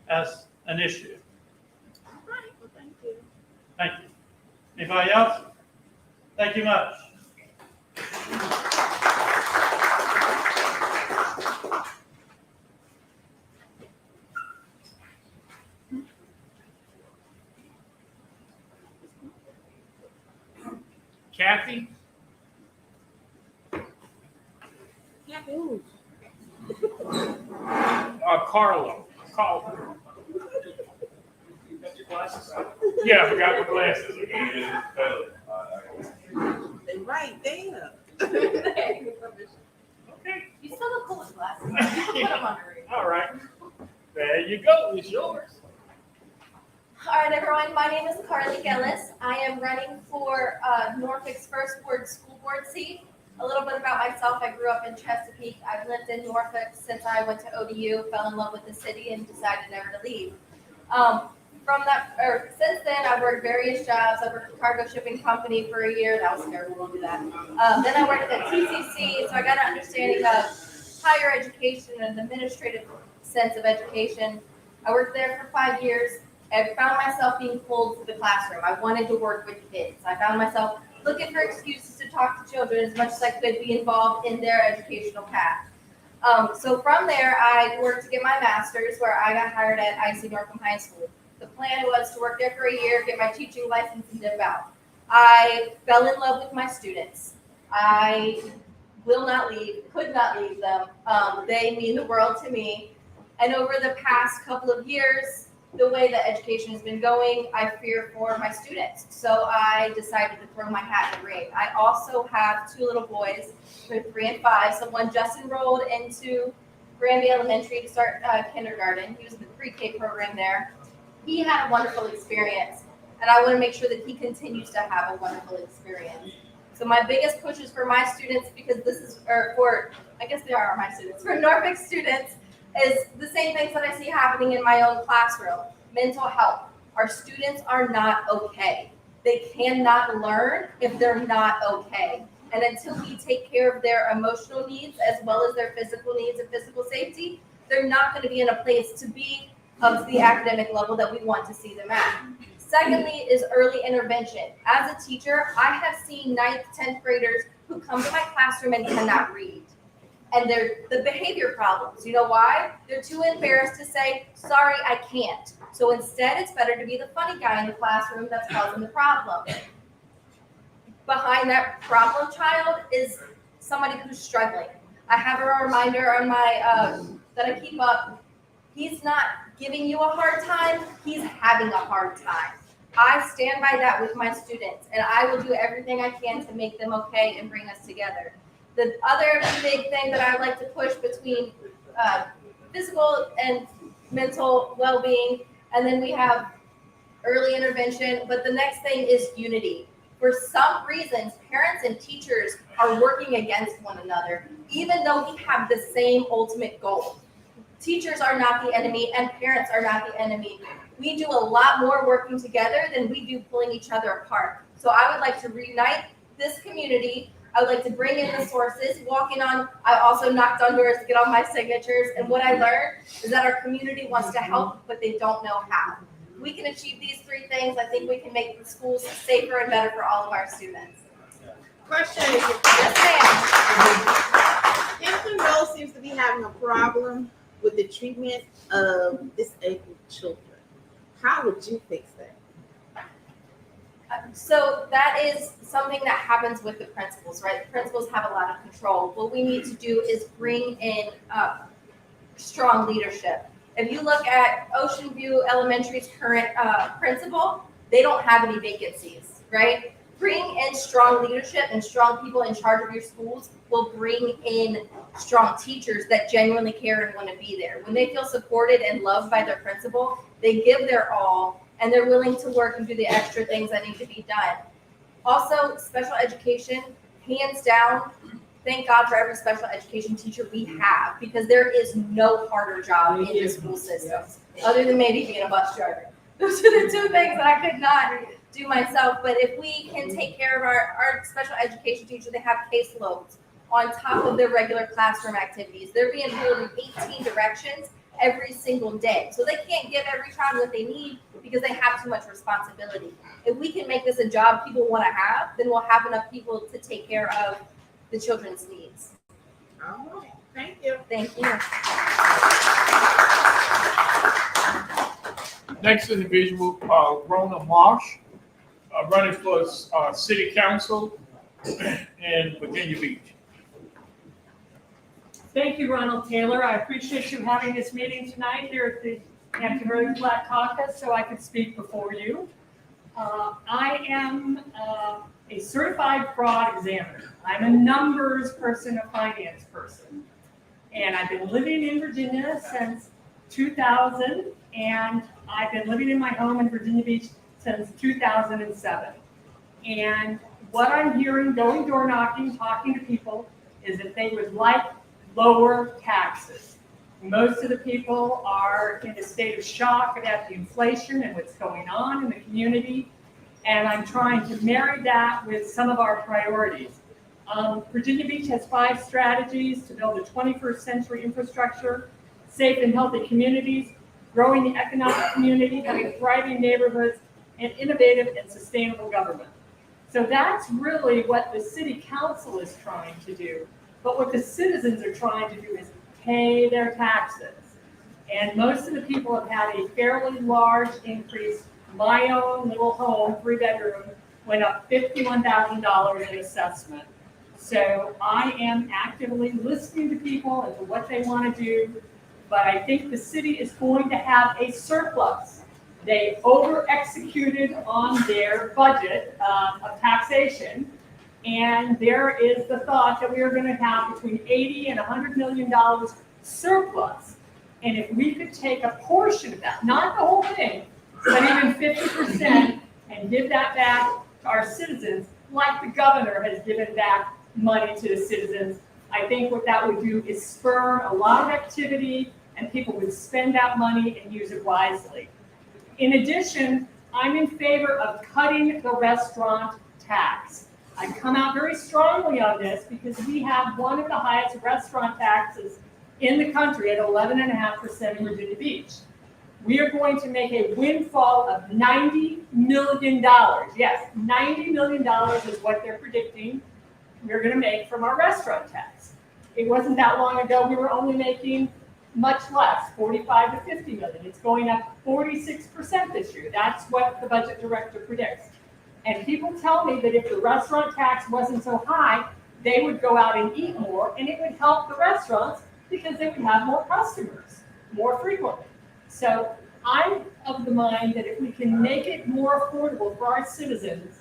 Speaker 8: as an issue.
Speaker 9: All right, well, thank you.
Speaker 8: Thank you. Anybody else? Thank you much.
Speaker 2: Kathy?
Speaker 9: Ooh.
Speaker 2: Carlo. Carlo. Yeah, I forgot my glasses again.
Speaker 9: They right there.
Speaker 2: Okay.
Speaker 1: You still look cool with glasses. You can put them under it.
Speaker 2: All right. There you go. It's yours.
Speaker 10: All right, everyone, my name is Gallis. I am running for Norfolk's first ward school board seat. A little bit about myself, I grew up in Chesapeake. I've lived in Norfolk since I went to ODU, fell in love with the city, and decided never to leave. Since then, I've worked various jobs. I worked at a cargo shipping company for a year. That was terrible, don't do that. Then I worked at TCC, so I got an understanding of higher education and administrative sense of education. I worked there for 5 years. I found myself being pulled to the classroom. I wanted to work with kids. I found myself looking for excuses to talk to children as much as I could be involved in their educational path. So from there, I worked to get my master's, where I got hired at IC Norfolk High School. The plan was to work there for a year, get my teaching license, and dip out. I fell in love with my students. I will not leave, could not leave them. They mean the world to me. And over the past couple of years, the way that education has been going, I fear for my students. So I decided to throw my hat in the ring. I also have 2 little boys, they're 3 and 5. So one just enrolled into Granby Elementary to start kindergarten. He was in the pre-K program there. He had a wonderful experience, and I want to make sure that he continues to have a wonderful experience. So my biggest push is for my students, because this is, I guess they are my students, for Norfolk students, is the same things that I see happening in my own classroom. Mental health. Our students are not okay. They cannot learn if they're not okay. And until we take care of their emotional needs as well as their physical needs and physical safety, they're not going to be in a place to be of the academic level that we want to see them at. Secondly is early intervention. As a teacher, I have seen 9th, 10th graders who come to my classroom and cannot read. And they're the behavior problems. You know why? They're too embarrassed to say, sorry, I can't. So instead, it's better to be the funny guy in the classroom that's causing the problem. Behind that problem child is somebody who's struggling. I have a reminder on my, that I keep up. He's not giving you a hard time, he's having a hard time. I stand by that with my students, and I will do everything I can to make them okay and bring us together. The other big thing that I like to push between physical and mental well-being, and then we have early intervention, but the next thing is unity. For some reasons, parents and teachers are working against one another, even though we have the same ultimate goal. Teachers are not the enemy, and parents are not the enemy. We do a lot more working together than we do pulling each other apart. So I would like to reunite this community. I would like to bring in the sources, I also knocked on doors to get all my signatures. And what I learned is that our community wants to help, but they don't know how. If we can achieve these 3 things, I think we can make the schools safer and better for all of our students.
Speaker 9: Question.
Speaker 10: Yes, ma'am.
Speaker 9: Hampton Road seems to be having a problem with the treatment of disabled children. How would you fix that?
Speaker 10: So that is something that happens with the principals, right? The principals have a lot of control. What we need to do is bring in strong leadership. If you look at Ocean View Elementary's current principal, they don't have any vacancies, right? Bring in strong leadership, and strong people in charge of your schools will bring in strong teachers that genuinely care and want to be there. When they feel supported and loved by their principal, they give their all, and they're willing to work and do the extra things that need to be done. Also, special education, hands down, thank God for every special education teacher we have, because there is no harder job in the school systems, other than maybe being a bus driver. Those are the 2 things that I could not do myself. But if we can take care of our special education teachers, they have caseloads on top of their regular classroom activities. They're being pulled in 18 directions every single day. So they can't give every child what they need because they have too much responsibility. If we can make this a job people want to have, then we'll have enough people to take care of the children's needs.
Speaker 9: All right. Thank you.
Speaker 10: Thank you.
Speaker 2: Next individual, Ronald Marsh, running for city council in Virginia Beach.
Speaker 11: Thank you, Ronald Taylor. I appreciate you having this meeting tonight here at the Hampton Road Flat Caucus so I could speak before you. I am a certified fraud examiner. I'm a numbers person, a finance person. And I've been living in Virginia since 2000, and I've been living in my home in Virginia Beach since 2007. And what I'm hearing, going door knocking, talking to people, is that they would like lower taxes. Most of the people are in a state of shock about the inflation and what's going on in the community. And I'm trying to marry that with some of our priorities. Virginia Beach has 5 strategies to build a 21st century infrastructure, safe and healthy communities, growing the economic community, having thriving neighborhoods, and innovative and sustainable government. So that's really what the city council is trying to do. But what the citizens are trying to do is pay their taxes. And most of the people have had a fairly large increase. My own little home, 3-bedroom, went up $51,000 in assessment. So I am actively listening to people and to what they want to do, but I think the city is going to have a surplus. They over-executed on their budget of taxation, and there is the thought that we are going to have between $80 and $100 million surplus. And if we could take a portion of that, not the whole thing, but even 50%, and give that back to our citizens, like the governor has given back money to the citizens, I think what that would do is spur a lot of activity, and people would spend that money and use it wisely. In addition, I'm in favor of cutting the restaurant tax. I come out very strongly on this because we have one of the highest restaurant taxes in the country at 11.5% in Virginia Beach. We are going to make a windfall of $90 million. Yes, $90 million is what they're predicting we're going to make from our restaurant tax. It wasn't that long ago we were only making much less, 45 to 50 million. It's going up 46% this year. That's what the budget director predicts. And people tell me that if the restaurant tax wasn't so high, they would go out and eat more, and it would help the restaurants because they would have more customers more frequently. So I'm of the mind that if we can make it more affordable for our citizens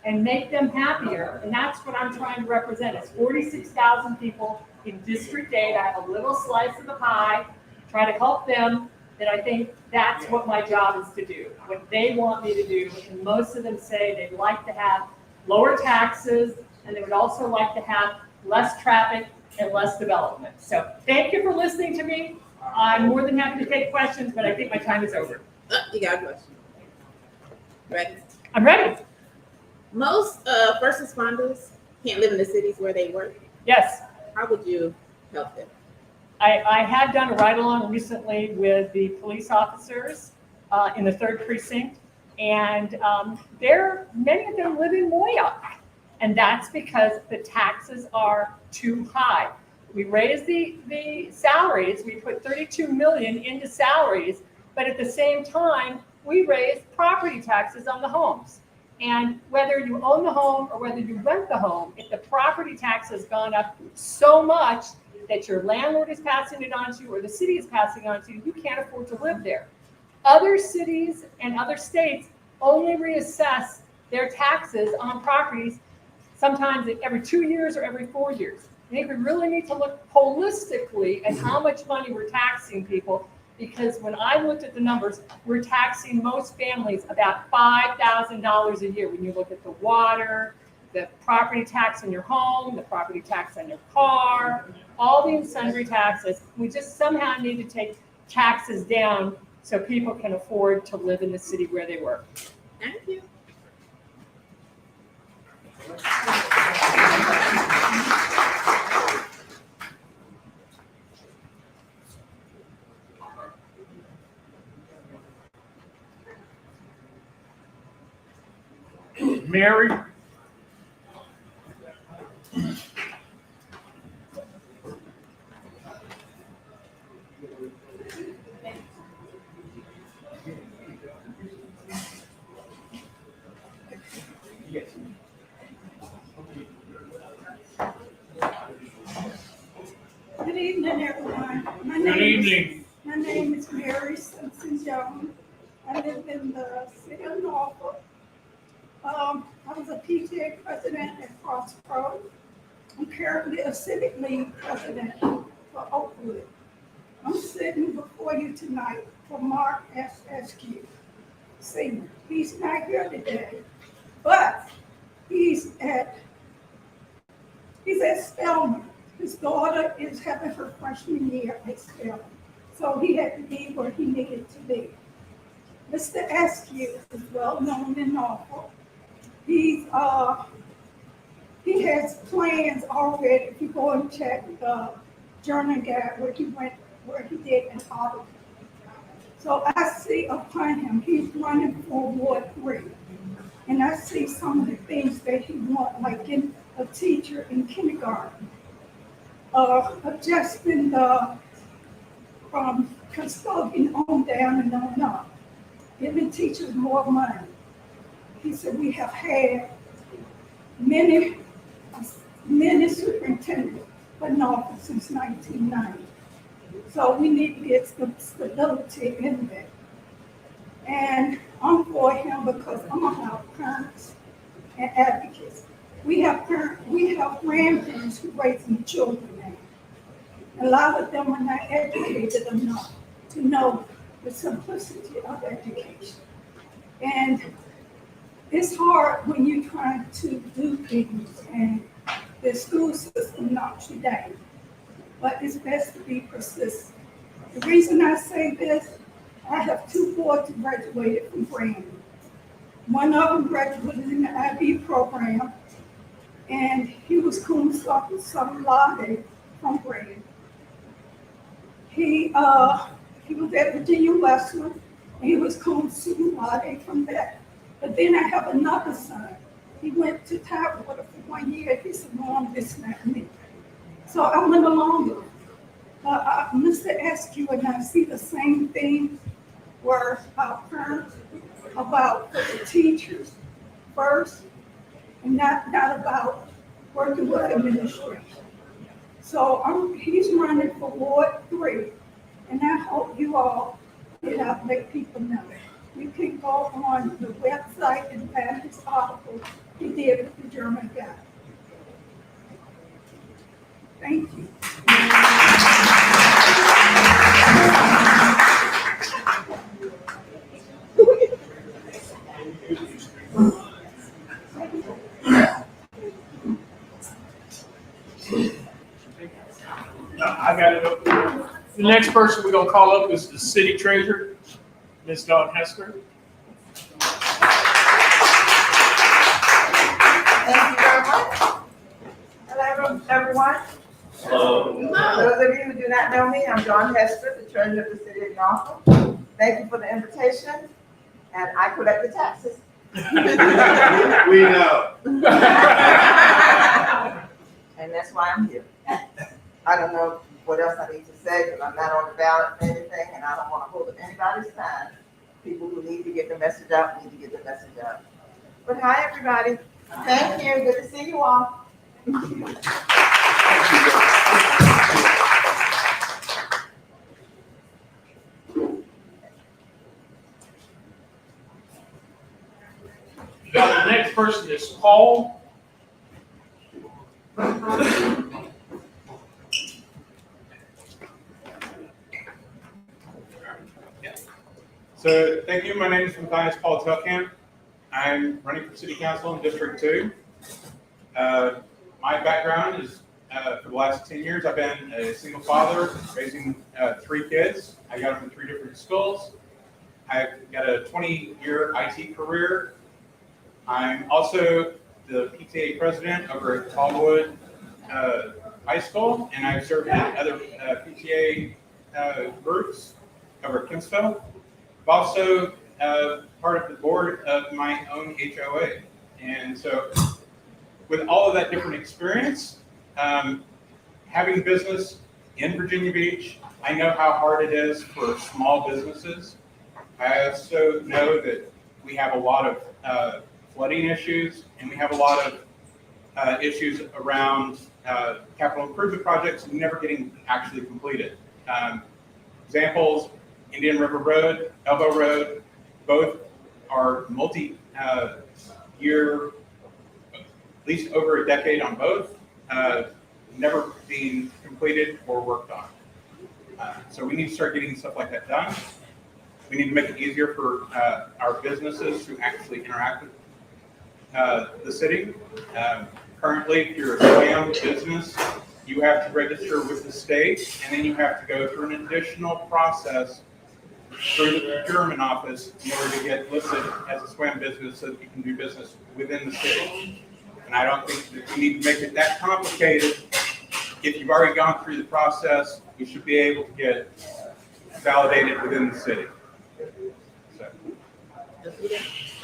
Speaker 11: and make them happier, and that's what I'm trying to represent. It's 46,000 people in District 8. I have a little slice of the pie, try to help them, and I think that's what my job is to do, what they want me to do. And most of them say they'd like to have lower taxes, and they would also like to have less traffic and less development. So thank you for listening to me. I'm more than happy to take questions, but I think my time is over.
Speaker 9: You got a question? Ready?
Speaker 11: I'm ready.
Speaker 9: Most first responders can't live in the cities where they work.
Speaker 11: Yes.
Speaker 9: How would you help them?
Speaker 11: I have done a ride-along recently with the police officers in the 3rd precinct, and many of them live in Moyoc, and that's because the taxes are too high. We raised the salaries, we put $32 million into salaries, but at the same time, we raised property taxes on the homes. And whether you own the home or whether you rent the home, if the property tax has gone up so much that your landlord is passing it on to you or the city is passing it on to you, you can't afford to live there. Other cities and other states only reassess their taxes on properties sometimes every 2 years or every 4 years. I think we really need to look holistically at how much money we're taxing people, because when I looked at the numbers, we're taxing most families about $5,000 a year when you look at the water, the property tax on your home, the property tax on your car, all the sundry taxes. We just somehow need to take taxes down so people can afford to live in the city where they work.
Speaker 9: Thank you.
Speaker 2: Mary?
Speaker 12: Good evening, everyone. My name is Mary Simpson Jones. I live in the city of Norfolk. I was a PTA president at Crossroads. I'm currently a Civic League president for Oakwood. I'm sitting before you tonight for Mark SSQ Senior. He's not here today, but he's at Spelman. His daughter is having her freshman year at Spelman, so he had to be where he needed to be. Mr. Askew is well known in Norfolk. He has plans already. If you go and check the journal guide where he did in Ottawa. So I see upon him, he's running for Ward 3. And I see some of the things that he wants, like getting a teacher in kindergarten, adjusting from custodian on down and on up, giving teachers more money. He said we have had many superintendents for Norfolk since 1990. So we need to get some stability in there. And I'm for him because I'm about parents and advocates. We have grandparents who raising children now. A lot of them are not educated enough to know the simplicity of education. And it's hard when you're trying to do things and the school system knocks you down. But it's best to be persistent. The reason I say this, I have 2 boys who graduated from Brandon. One of them graduated in the IB program, and he was cum laude from Brandon. He was at Virginia Western, and he was cum laude from that. But then I have another son. He went to Tidewater for 1 year. He said, Mom, this is not me. So I went along with it. Mr. Askew and I see the same thing where our parents about the teachers first, and not about working with administration. So he's running for Ward 3, and I hope you all get out and let people know. You can go on the website and find his article he did with the German guy. Thank you.
Speaker 2: I got it up there. The next person we're gonna call up is the city treasurer, Ms. Dawn Hester.
Speaker 13: Thank you very much. Hello, everyone.
Speaker 2: Hello.
Speaker 13: Those of you who do not know me, I'm Dawn Hester, the treasurer of the city of Norfolk. Thank you for the invitation, and I collect the taxes.
Speaker 3: We know.
Speaker 13: And that's why I'm here. I don't know what else I need to say, because I'm not on the ballot for anything, and I don't want to hold up anybody's time. People who need to get the message out need to get the message out. But hi, everybody. Thank you. Good to see you all.
Speaker 2: Now, the next person is Paul.
Speaker 14: So thank you. My name is Matthias Paul Telcam. I'm running for City Council in District 2. My background is for the last 10 years, I've been a single father raising 3 kids. I got them in 3 different schools. I've got a 20-year IT career. I'm also the PTA president over at Tallwood High School, and I've served in other PTA groups over at Kinsville. I'm also part of the board of my own HOA. And so with all of that different experience, having business in Virginia Beach, I know how hard it is for small businesses. I also know that we have a lot of flooding issues, and we have a lot of issues around capital improvement projects never getting actually completed. Examples, Indian River Road, Elbow Road, both are multi-year, at least over a decade on both, never being completed or worked on. So we need to start getting stuff like that done. We need to make it easier for our businesses to actually interact with the city. Currently, if you're a SWAM business, you have to register with the state, and then you have to go through an additional process through the procurement office in order to get listed as a SWAM business so that you can do business within the city. And I don't think that we need to make it that complicated. If you've already gone through the process, you should be able to get validated within the city. So,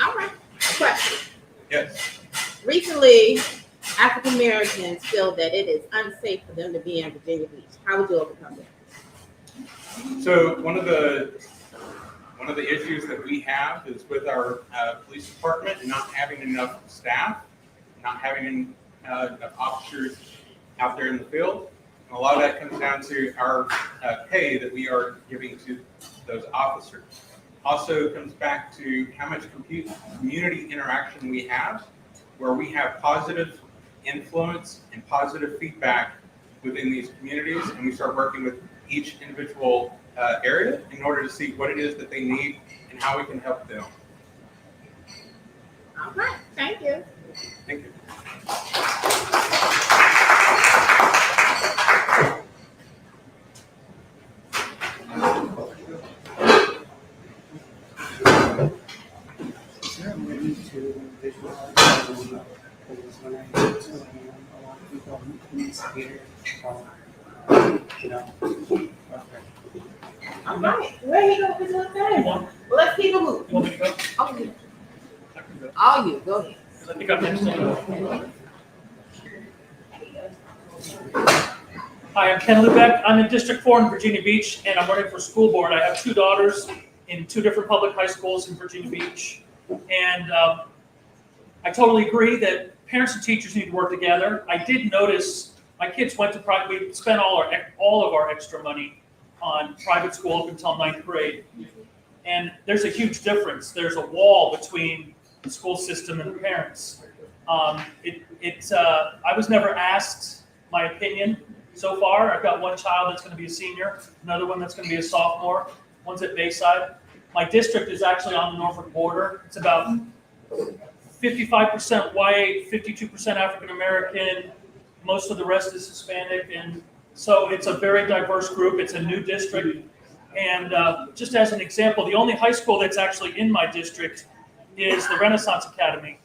Speaker 9: All right, question.
Speaker 14: yes.
Speaker 9: Recently, African Americans feel that it is unsafe for them to be in Virginia Beach. How would you overcome that?
Speaker 14: So one of the issues that we have is with our police department not having enough staff, not having enough officers out there in the field. And a lot of that comes down to our pay that we are giving to those officers. Also comes back to how much community interaction we have, where we have positive influence and positive feedback within these communities, and we start working with each individual area in order to see what it is that they need and how we can help them.
Speaker 9: All right, thank you.
Speaker 14: Thank you.
Speaker 5: Is there a way to visualize because when I go to him, a lot of people in this here, you know, okay.
Speaker 9: All right, where you go with your thing? Well, let's keep it moving.
Speaker 2: You want me to go?
Speaker 9: Oh, you.
Speaker 2: I can go.
Speaker 9: All you, go ahead.
Speaker 2: I think I'm next on. Hi, I'm Ken Liebeck. I'm in District 4 in Virginia Beach, and I'm running for school board. I have two daughters in two different public high schools in Virginia Beach. And I totally agree that parents and teachers need to work together. I did notice my kids went to private, we spent all of our extra money on private school up until 9th grade. And there's a huge difference. There's a wall between the school system and the parents. I was never asked my opinion so far. I've got one child that's going to be a senior, another one that's going to be a sophomore, one's at Bayside. My district is actually on the Norfolk border. It's about 55% white, 52% African American. Most of the rest is Hispanic, and so it's a very diverse group. It's a new district, and just as an example, the only high school that's actually in my district is the Renaissance Academy.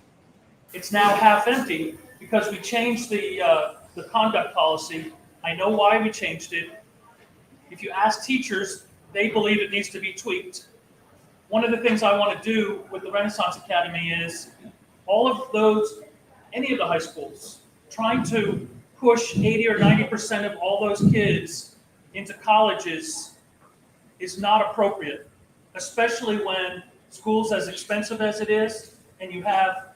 Speaker 2: It's now half empty because we changed the conduct policy. I know why we changed it. If you ask teachers, they believe it needs to be tweaked. One of the things I want to do with the Renaissance Academy is all of those, any of the high schools, trying to push 80 or 90% of all those kids into colleges is not appropriate, especially when school's as expensive as it is, and you have.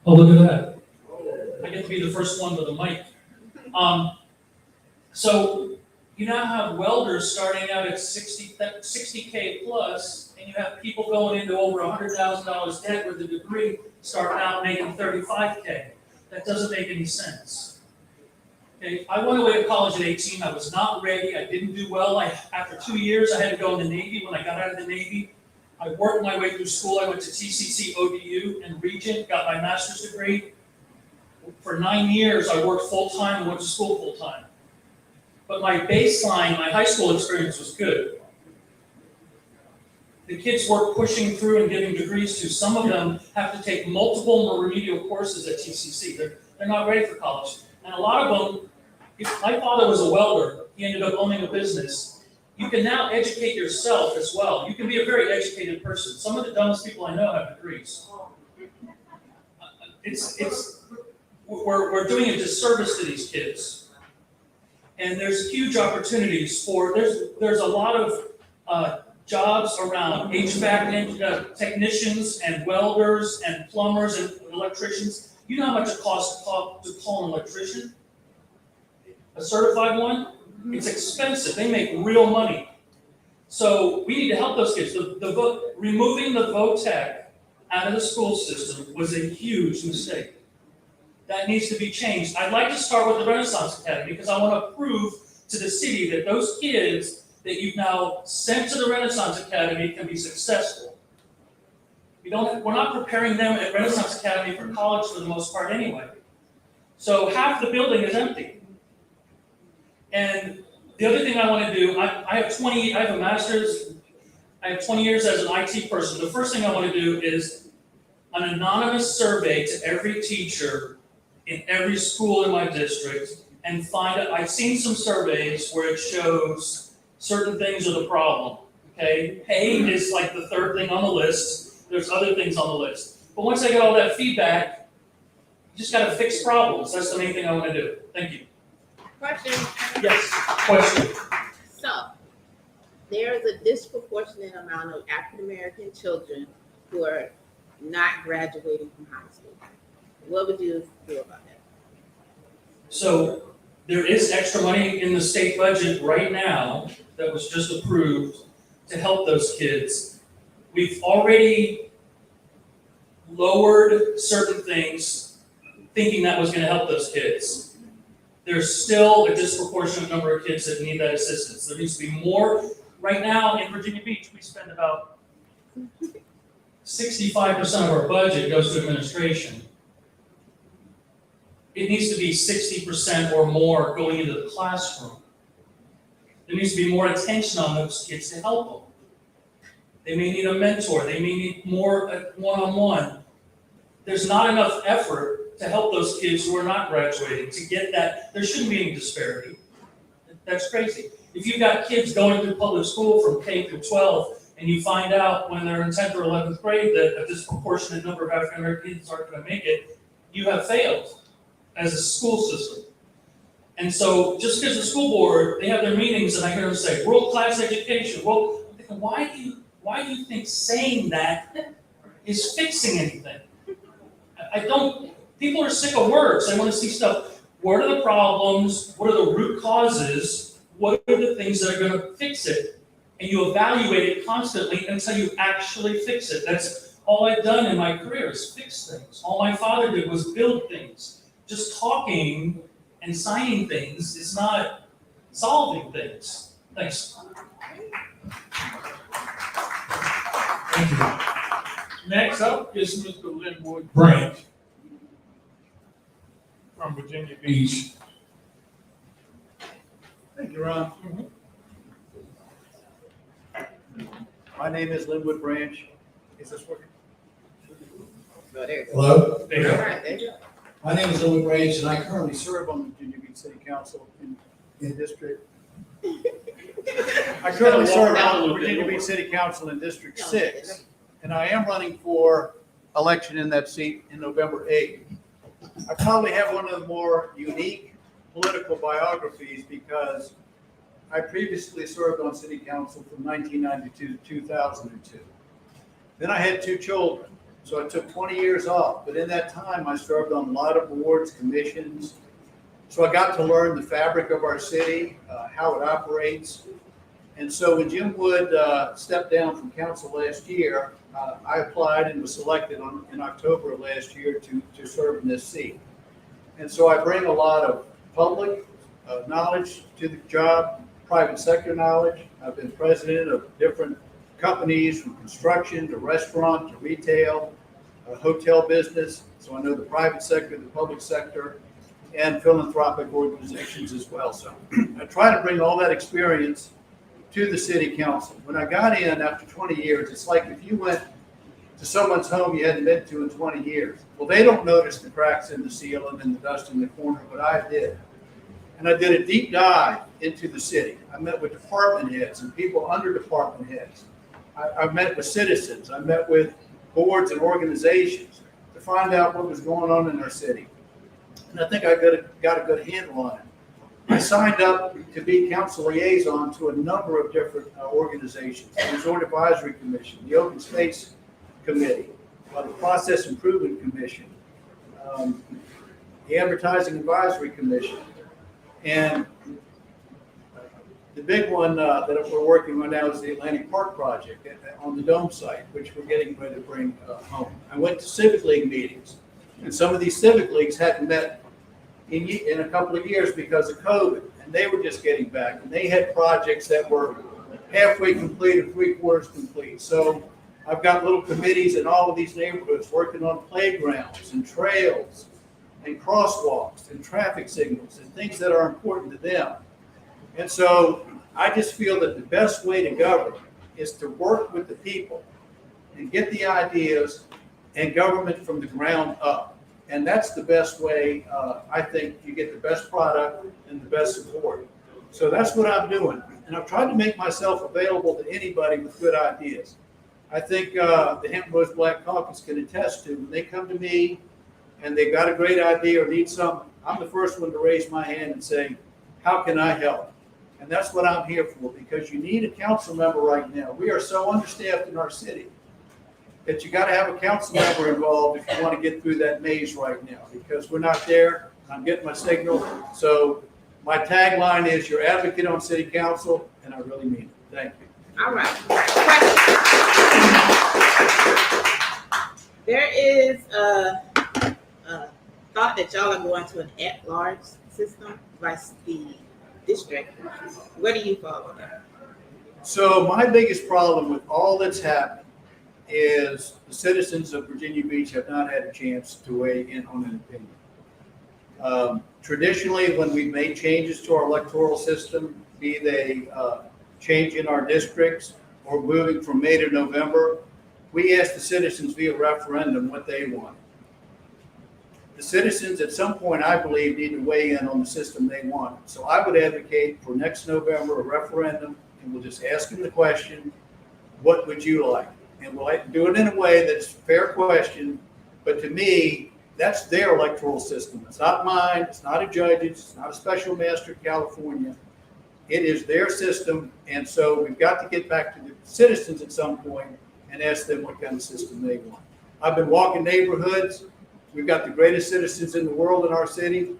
Speaker 2: Oh, look at that. I get to be the first one with a mic. So you now have welders starting out at $60K plus, and you have people going into over $100,000 debt with a degree starting out making $35K. That doesn't make any sense. Okay, I went away to college at 18. I was not ready. I didn't do well. After 2 years, I had to go in the Navy. When I got out of the Navy, I worked my way through school. I went to TCC, ODU, and Regent, got my master's degree. For 9 years, I worked full-time and went to school full-time. But my baseline, my high school experience was good. The kids were pushing through and getting degrees too. Some of them have to take multiple remedial courses at TCC. They're not ready for college. And a lot of them, my father was a welder. He ended up owning a business. You can now educate yourself as well. You can be a very educated person. Some of the dumbest people I know have degrees. We're doing a disservice to these kids. And there's huge opportunities there's a lot of jobs around HVAC technicians and welders and plumbers and electricians. You know how much it costs to call an electrician? A certified one? It's expensive. They make real money. So we need to help those kids. Removing the VOTEC out of the school system was a huge mistake. That needs to be changed. I'd like to start with the Renaissance Academy because I want to prove to the city that those kids
Speaker 15: that you've now sent to the Renaissance Academy can be successful. We're not preparing them at Renaissance Academy for college for the most part anyway. So half the building is empty. And the other thing I want to do, I have a master's, I have 20 years as an IT person. The first thing I want to do is an anonymous survey to every teacher in every school in my district and find out. I've seen some surveys where it shows certain things are the problem, okay? Pay is like the third thing on the list. There's other things on the list. But once I get all that feedback, you just got to fix problems. That's the main thing I want to do. Thank you.
Speaker 9: Question.
Speaker 15: Yes, question.
Speaker 9: So, there is a disproportionate amount of African-American children who are not graduating from high school. What would you do about that?
Speaker 15: So there is extra money in the state budget right now that was just approved to help those kids. We've already lowered certain things thinking that was going to help those kids. There's still a disproportionate number of kids that need that assistance. There needs to be more. Right now in Virginia Beach, we spend about 65% of our budget goes to administration. It needs to be 60% or more going into the classroom. There needs to be more attention on those kids to help them. They may need a mentor. They may need more one-on-one. There's not enough effort to help those kids who are not graduating to get that. There shouldn't be any disparity. That's crazy. If you've got kids going through public school from K through 12, and you find out when they're in 10th or 11th grade that a disproportionate number of African American kids aren't going to make it, you have failed as a school system. And so just because the school board, they have their meetings and I hear them say, world-class education. Well, why do you think saying that is fixing anything? People are sick of words. They want to see stuff. What are the problems? What are the root causes? What are the things that are going to fix it? And you evaluate it constantly until you actually fix it. That's all I've done in my career is fix things. All my father did was build things. Just talking and signing things is not solving things. Thanks.
Speaker 2: Thank you. Next up is Mr. Linwood Branch from Virginia Beach.
Speaker 16: Thank you, Ron. My name is Linwood Branch. Is this working? Hello?
Speaker 2: There you go.
Speaker 16: My name is Linwood Branch, and I currently serve on the Virginia Beach City Council in District. I currently serve on the Virginia Beach City Council in District 6, and I am running for election in that seat in November 8th. I probably have one of the more unique political biographies because I previously served on city council from 1992 to 2002. Then I had 2 children, so I took 20 years off. But in that time, I served on a lot of boards, commissions. So I got to learn the fabric of our city, how it operates. And so when Jim Wood stepped down from council last year, I applied and was selected in October of last year to serve in this seat. And so I bring a lot of public knowledge to the job, private sector knowledge. I've been president of different companies from construction to restaurant to retail, hotel business. So I know the private sector, the public sector, and philanthropic organizations as well. So I try to bring all that experience to the city council. When I got in after 20 years, it's like if you went to someone's home you hadn't been to in 20 years. Well, they don't notice the cracks in the ceiling and the dust in the corner, but I did. And I did a deep dive into the city. I met with department heads and people under department heads. I met with citizens. I met with boards and organizations to find out what was going on in our city. And I think I got a good handle on it. I signed up to be council liaison to a number of different organizations, the Resort Advisory Commission, the Open Space Committee, the Process Improvement Commission, the Advertising Advisory Commission, and the big one that we're working on now is the Atlantic Park project on the Dome site, which we're getting ready to bring home. I went to Civic League meetings, and some of these Civic Leagues hadn't met in a couple of years because of COVID, and they were just getting back, and they had projects that were halfway complete or three-quarters complete. So I've got little committees in all of these neighborhoods working on playgrounds and trails and crosswalks and traffic signals and things that are important to them. And so I just feel that the best way to govern is to work with the people and get the ideas and government from the ground up. And that's the best way, I think, you get the best product and the best support. So that's what I'm doing. And I've tried to make myself available to anybody with good ideas. I think the Hampton Black Caucus can attest to, when they come to me and they've got a great idea or need something, I'm the first one to raise my hand and say, how can I help? And that's what I'm here for, because you need a council member right now. We are so understaffed in our city that you got to have a council member involved if you want to get through that maze right now, because we're not there. I'm getting my signal. So my tagline is your advocate on city council, and I really mean it. Thank you.
Speaker 9: All right. There is a thought that y'all are going to an at-large system like the district. Where do you fall on that?
Speaker 16: So my biggest problem with all that's happened is the citizens of Virginia Beach have not had a chance to weigh in on an opinion. Traditionally, when we've made changes to our electoral system, be they change in our districts or moving from May to November, we ask the citizens via referendum what they want. The citizens at some point, I believe, need to weigh in on the system they want. So I would advocate for next November a referendum, and we'll just ask them the question, what would you like? And we'll do it in a way that's a fair question, but to me, that's their electoral system. It's not mine, it's not a judge's, it's not a special master in California. It is their system, and so we've got to get back to the citizens at some point and ask them what kind of system they want. I've been walking neighborhoods. We've got the greatest citizens in the world in our city,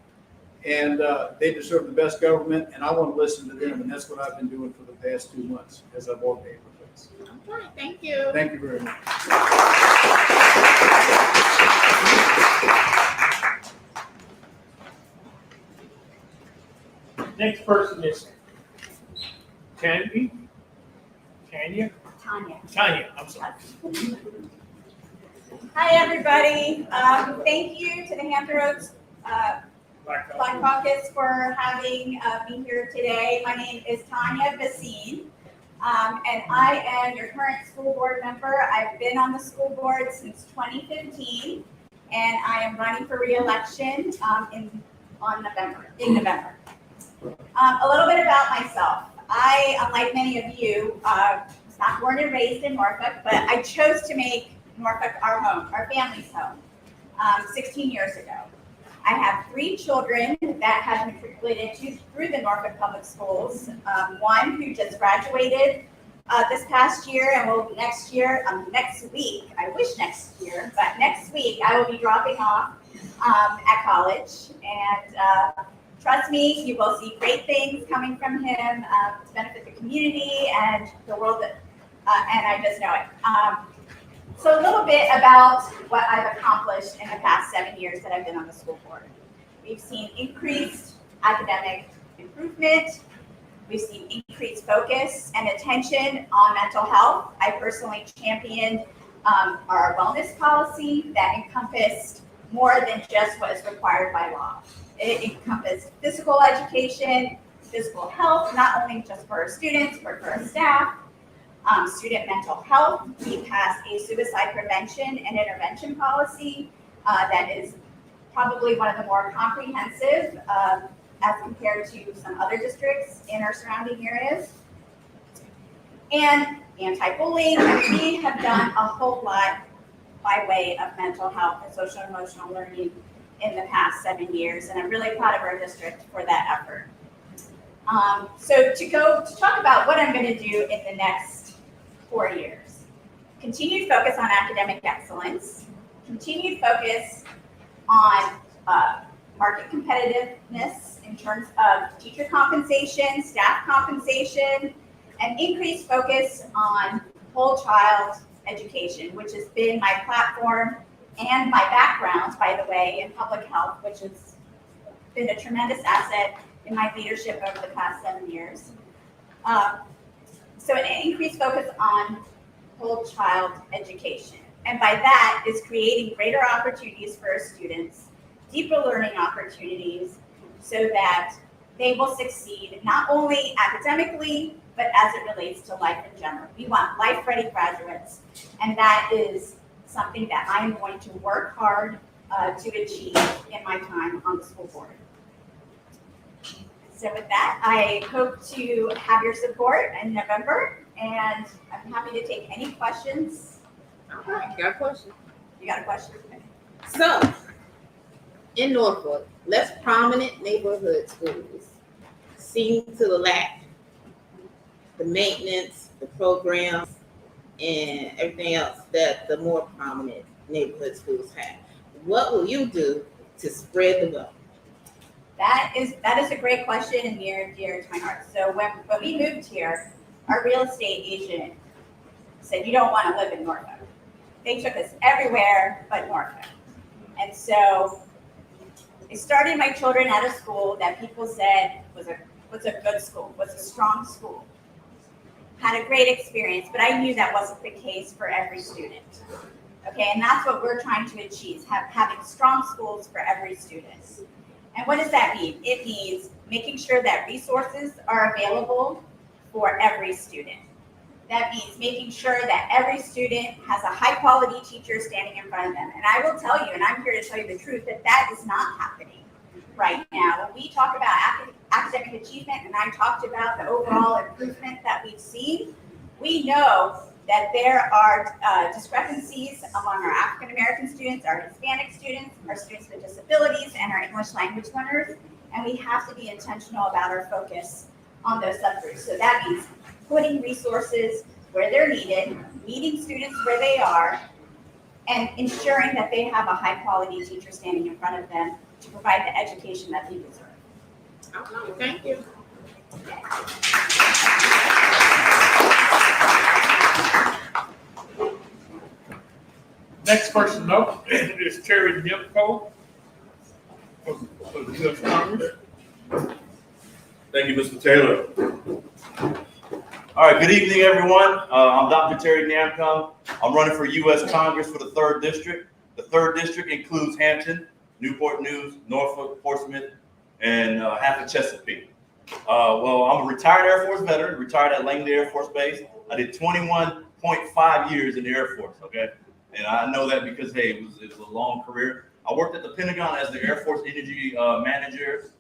Speaker 16: and they deserve the best government, and I want to listen to them, and that's what I've been doing for the past 2 months as I've walked neighborhoods.
Speaker 9: All right, thank you.
Speaker 16: Thank you very much.
Speaker 2: Next person is Tanya, I'm sorry.
Speaker 7: Hi, everybody. Thank you to the Hampton Roads Black Caucus for having me here today. My name is Tanya Basine, and I am your current school board member. I've been on the school board since 2015, and I am running for re-election in November. A little bit about myself. I, unlike many of you, was not born and raised in Norfolk, but I chose to make Norfolk our home, our family's home, 16 years ago. I have 3 children that have matriculated through the Norfolk Public Schools. One who just graduated this past year and will next week, I wish next year, but next week I will be dropping off at college. And trust me, you will see great things coming from him to benefit the community and the world, and I just know it. So a little bit about what I've accomplished in the past 7 years that I've been on the school board. We've seen increased academic improvement. We've seen increased focus and attention on mental health. I personally championed our wellness policy that encompassed more than just what is required by law. It encompassed physical education, physical health, not only just for our students, but for our staff. Student mental health. We passed a suicide prevention and intervention policy that is probably one of the more comprehensive as compared to some other districts in our surrounding areas. And anti-bullying. We have done a whole lot by way of mental health and social and emotional learning in the past 7 years, and I'm really proud of our district for that effort. So to talk about what I'm going to do in the next 4 years. Continued focus on academic excellence, continued focus on market competitiveness in terms of teacher compensation, staff compensation, and increased focus on whole child education, which has been my platform and my background, by the way, in public health, which has been a tremendous asset in my leadership over the past 7 years.
Speaker 17: So an increased focus on whole child education. And by that is creating greater opportunities for our students, deeper learning opportunities, so that they will succeed not only academically, but as it relates to life in general. We want life-ready graduates, and that is something that I'm going to work hard to achieve in my time on the school board. So with that, I hope to have your support in November, and I'm happy to take any questions.
Speaker 9: All right, got a question.
Speaker 17: You got a question?
Speaker 9: So, in Norfolk, less prominent neighborhood schools seem to lack the maintenance, the programs, and everything else that the more prominent neighborhood schools have. What will you do to spread the wealth?
Speaker 17: That is a great question and near dear to my heart. So when we moved here, our real estate agent said, you don't want to live in Norfolk. They took us everywhere but Norfolk. And so I started my children at a school that people said was a good school, was a strong school. Had a great experience, but I knew that wasn't the case for every student. Okay, and that's what we're trying to achieve, having strong schools for every student. And what does that mean? It means making sure that resources are available for every student. That means making sure that every student has a high quality teacher standing in front of them. And I will tell you, and I'm here to tell you the truth, that is not happening right now. When we talk about academic achievement, and I talked about the overall improvement that we've seen, we know that there are discrepancies among our African American students, our Hispanic students, our students with disabilities, and our English language learners, and we have to be intentional about our focus on those subgroups. So that means putting resources where they're needed, meeting students where they are, and ensuring that they have a high-quality teacher standing in front of them to provide the education that they deserve.
Speaker 9: Okay, thank you.
Speaker 2: Next person up is Terry Nemco of the U.S. Congress.
Speaker 18: Thank you, Mr. Taylor. All right, good evening, everyone. I'm Dr. Terry Nemco. I'm running for U.S. Congress for the 3rd District. The 3rd District includes Hampton, Newport News, Norfolk, Portsmouth, and half of Chesapeake. Well, I'm a retired Air Force veteran, retired at Langley Air Force Base. I did 21.5 years in the Air Force, okay? And I know that because, hey, it was a long career. I worked at the Pentagon as the Air Force Energy Manager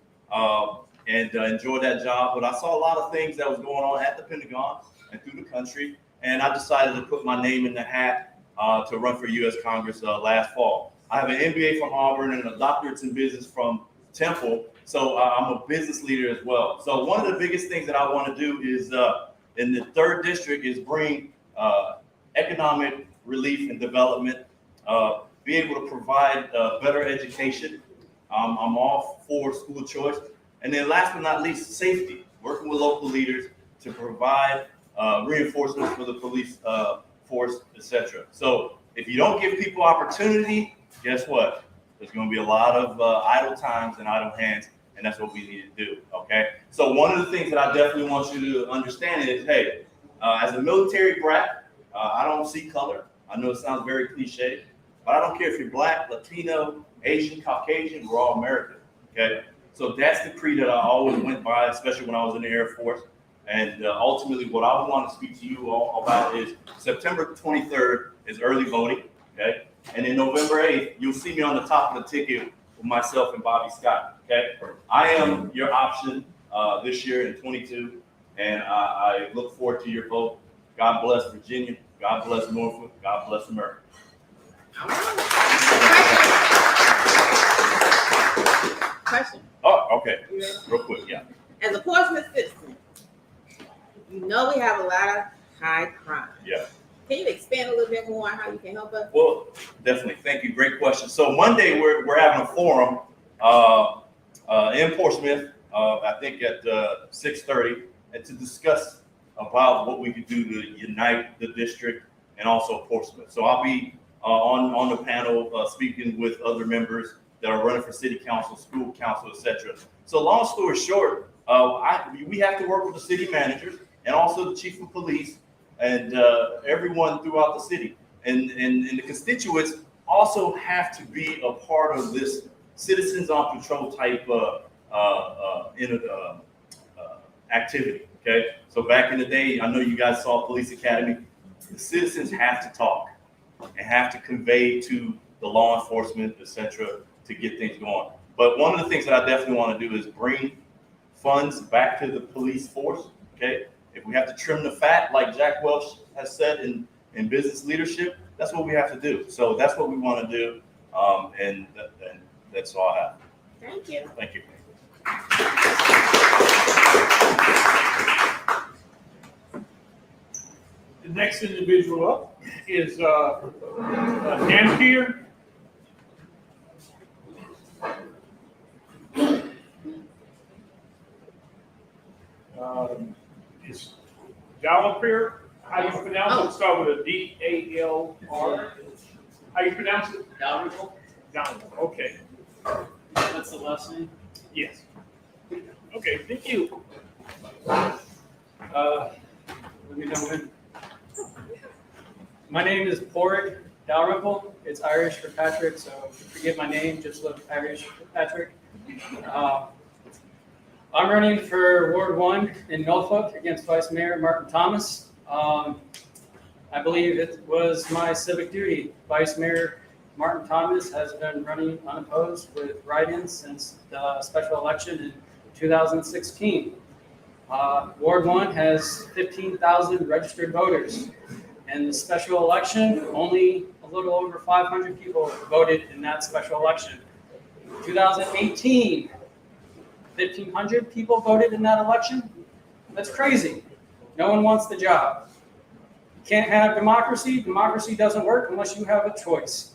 Speaker 18: and enjoyed that job. But I saw a lot of things that was going on at the Pentagon and through the country. And I decided to put my name in the hat to run for U.S. Congress last fall. I have an MBA from Auburn and a doctorate in business from Temple. So I'm a business leader as well. So one of the biggest things that I want to do is in the 3rd District is bring economic relief and development, be able to provide better education. I'm all for school choice. And then last but not least, safety, working with local leaders to provide reinforcements for the police force, etc. So if you don't give people opportunity, guess what? There's going to be a lot of idle times and idle hands, and that's what we need to do, okay? So one of the things that I definitely want you to understand is, hey, as a military brat, I don't see color. I know it sounds very cliche, but I don't care if you're Black, Latino, Asian, Caucasian, we're all American, okay? So that's the creed that I always went by, especially when I was in the Air Force. And ultimately, what I want to speak to you all about is September 23rd is early voting, okay? And then November 8th, you'll see me on the top of the ticket with myself and Bobby Scott, okay? I am your option this year in 22, and I look forward to your vote. God bless Virginia. God bless Norfolk. God bless America.
Speaker 9: Question.
Speaker 18: Oh, okay. Real quick, yeah.
Speaker 9: As a Portsmouth citizen, you know we have a lot of high crime.
Speaker 18: Yeah.
Speaker 9: Can you expand a little bit more on how you can help us?
Speaker 18: Well, definitely. Thank you. Great question. So Monday we're having a forum in Portsmouth, I think at 6:30, and to discuss about what we could do to unite the district and also Portsmouth. So I'll be on the panel speaking with other members that are running for city council, school council, etc. So long story short, we have to work with the city managers and also the chief of police and everyone throughout the city. And the constituents also have to be a part of this citizens on patrol type activity, okay? So back in the day, I know you guys saw Police Academy. The citizens have to talk and have to convey to the law enforcement, et cetera, to get things going. But one of the things that I definitely want to do is bring funds back to the police force, okay? If we have to trim the fat, like Jack Welch has said in business leadership, that's what we have to do. So that's what we want to do, and that's all I have.
Speaker 9: Thank you.
Speaker 18: Thank you.
Speaker 2: The next individual up is Nampier. It's Dalapir. How do you pronounce it? Start with a D-A-L-R. How you pronounce it?
Speaker 19: Dalrymple.
Speaker 2: Dalrymple. Okay.
Speaker 19: That's the last name?
Speaker 2: Yes. Okay, thank you.
Speaker 19: Let me jump in. My name is Porrick Dalrymple. It's Irish for Patrick, so forget my name, just look Irish for Patrick. I'm running for Ward 1 in Norfolk against Vice Mayor Martin Thomas. I believe it was my civic duty. Vice Mayor Martin Thomas has been running unopposed with write-ins since the special election in 2016. Ward 1 has 15,000 registered voters. In the special election, only a little over 500 people voted in that special election. 2018, 1,500 people voted in that election. That's crazy. No one wants the job. You can't have democracy. Democracy doesn't work unless you have a choice.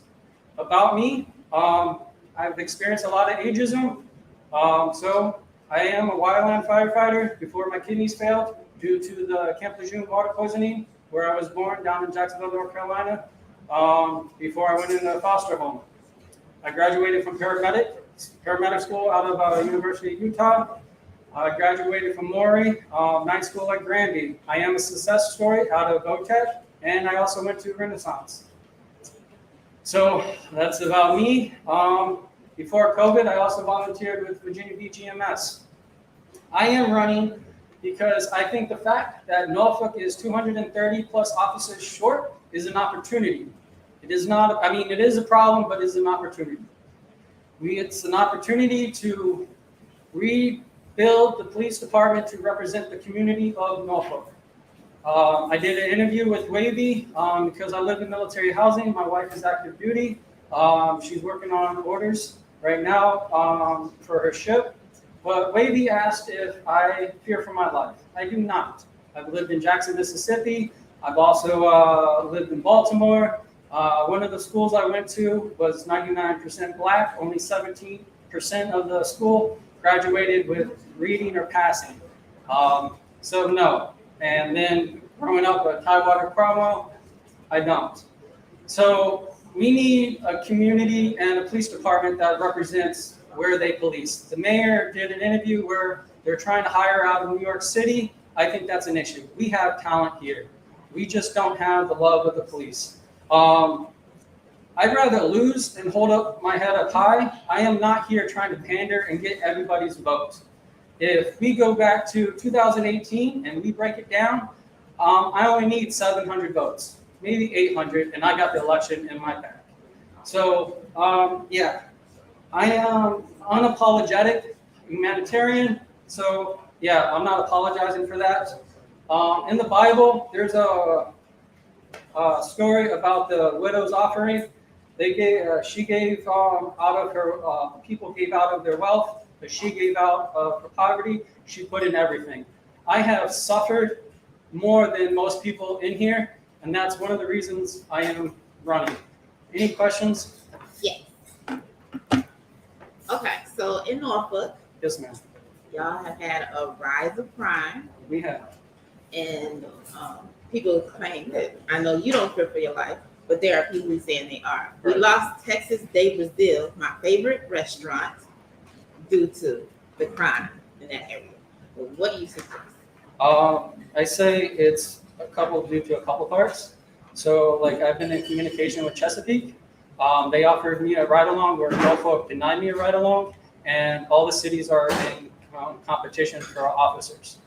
Speaker 19: About me, I've experienced a lot of ageism. So I am a wildland firefighter before my kidneys failed due to the Camp Lejeune water poisoning, where I was born down in Jacksonville, North Carolina, before I went into foster home. I graduated from paramedic school out of University of Utah. I graduated from Maury, night school at Granby. I am a success story out of VOTEC, and I also went to Renaissance. So that's about me. Before COVID, I also volunteered with Virginia Beach EMS. I am running because I think the fact that Norfolk is 230 plus officers short is an opportunity. It is not, I mean, it is a problem, but it's an opportunity. It's an opportunity to rebuild the police department to represent the community of Norfolk. I did an interview with Wavy because I live in military housing. My wife is active duty. She's working on orders right now for her ship. But Wavy asked if I fear for my life. I do not. I've lived in Jackson, Mississippi. I've also lived in Baltimore. One of the schools I went to was 99% black. Only 17% of the school graduated with reading or passing. So no. And then growing up at Tidewater Cromwell, I don't. So we need a community and a police department that represents where they police. The mayor did an interview where they're trying to hire out of New York City. I think that's an issue. We have talent here. We just don't have the love of the police. I'd rather lose and hold up my head up high. I am not here trying to pander and get everybody's vote. If we go back to 2018 and we break it down, I only need 700 votes, maybe 800, and I got the election in my back. So, yeah, I am unapologetic humanitarian. So, yeah, I'm not apologizing for that. In the Bible, there's a story about the widow's offering. She gave out of her, people gave out of their wealth, but she gave out of her poverty. She put in everything. I have suffered more than most people in here, and that's one of the reasons I am running. Any questions?
Speaker 9: Yes. Okay, so in Norfolk,
Speaker 19: Yes, ma'am.
Speaker 9: y'all have had a rise of crime.
Speaker 19: We have.
Speaker 9: And people claim that, I know you don't fear for your life, but there are people who saying they are. We lost Texas de Brazil, my favorite restaurant, due to the crime in that area. Well, what do you suggest?
Speaker 19: I say it's due to a couple parts. So like I've been in communication with Chesapeake. They offered me a ride along where Norfolk denied me a ride along, and all the cities are in competition for officers.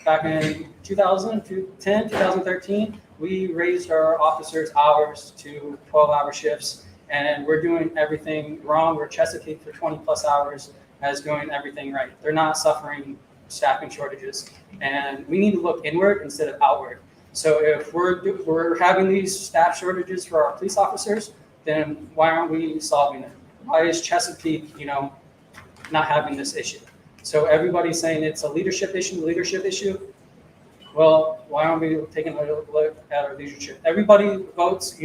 Speaker 19: Back in 2010, 2013, we raised our officers' hours to 12-hour shifts, and we're doing everything wrong. We're Chesapeake for 20 plus hours as doing everything right. They're not suffering staffing shortages, and we need to look inward instead of outward. So if we're having these staff shortages for our police officers, then why aren't we solving it? Why is Chesapeake, not having this issue? So everybody's saying it's a leadership issue. Well, why aren't we taking a look at our leadership? Everybody votes,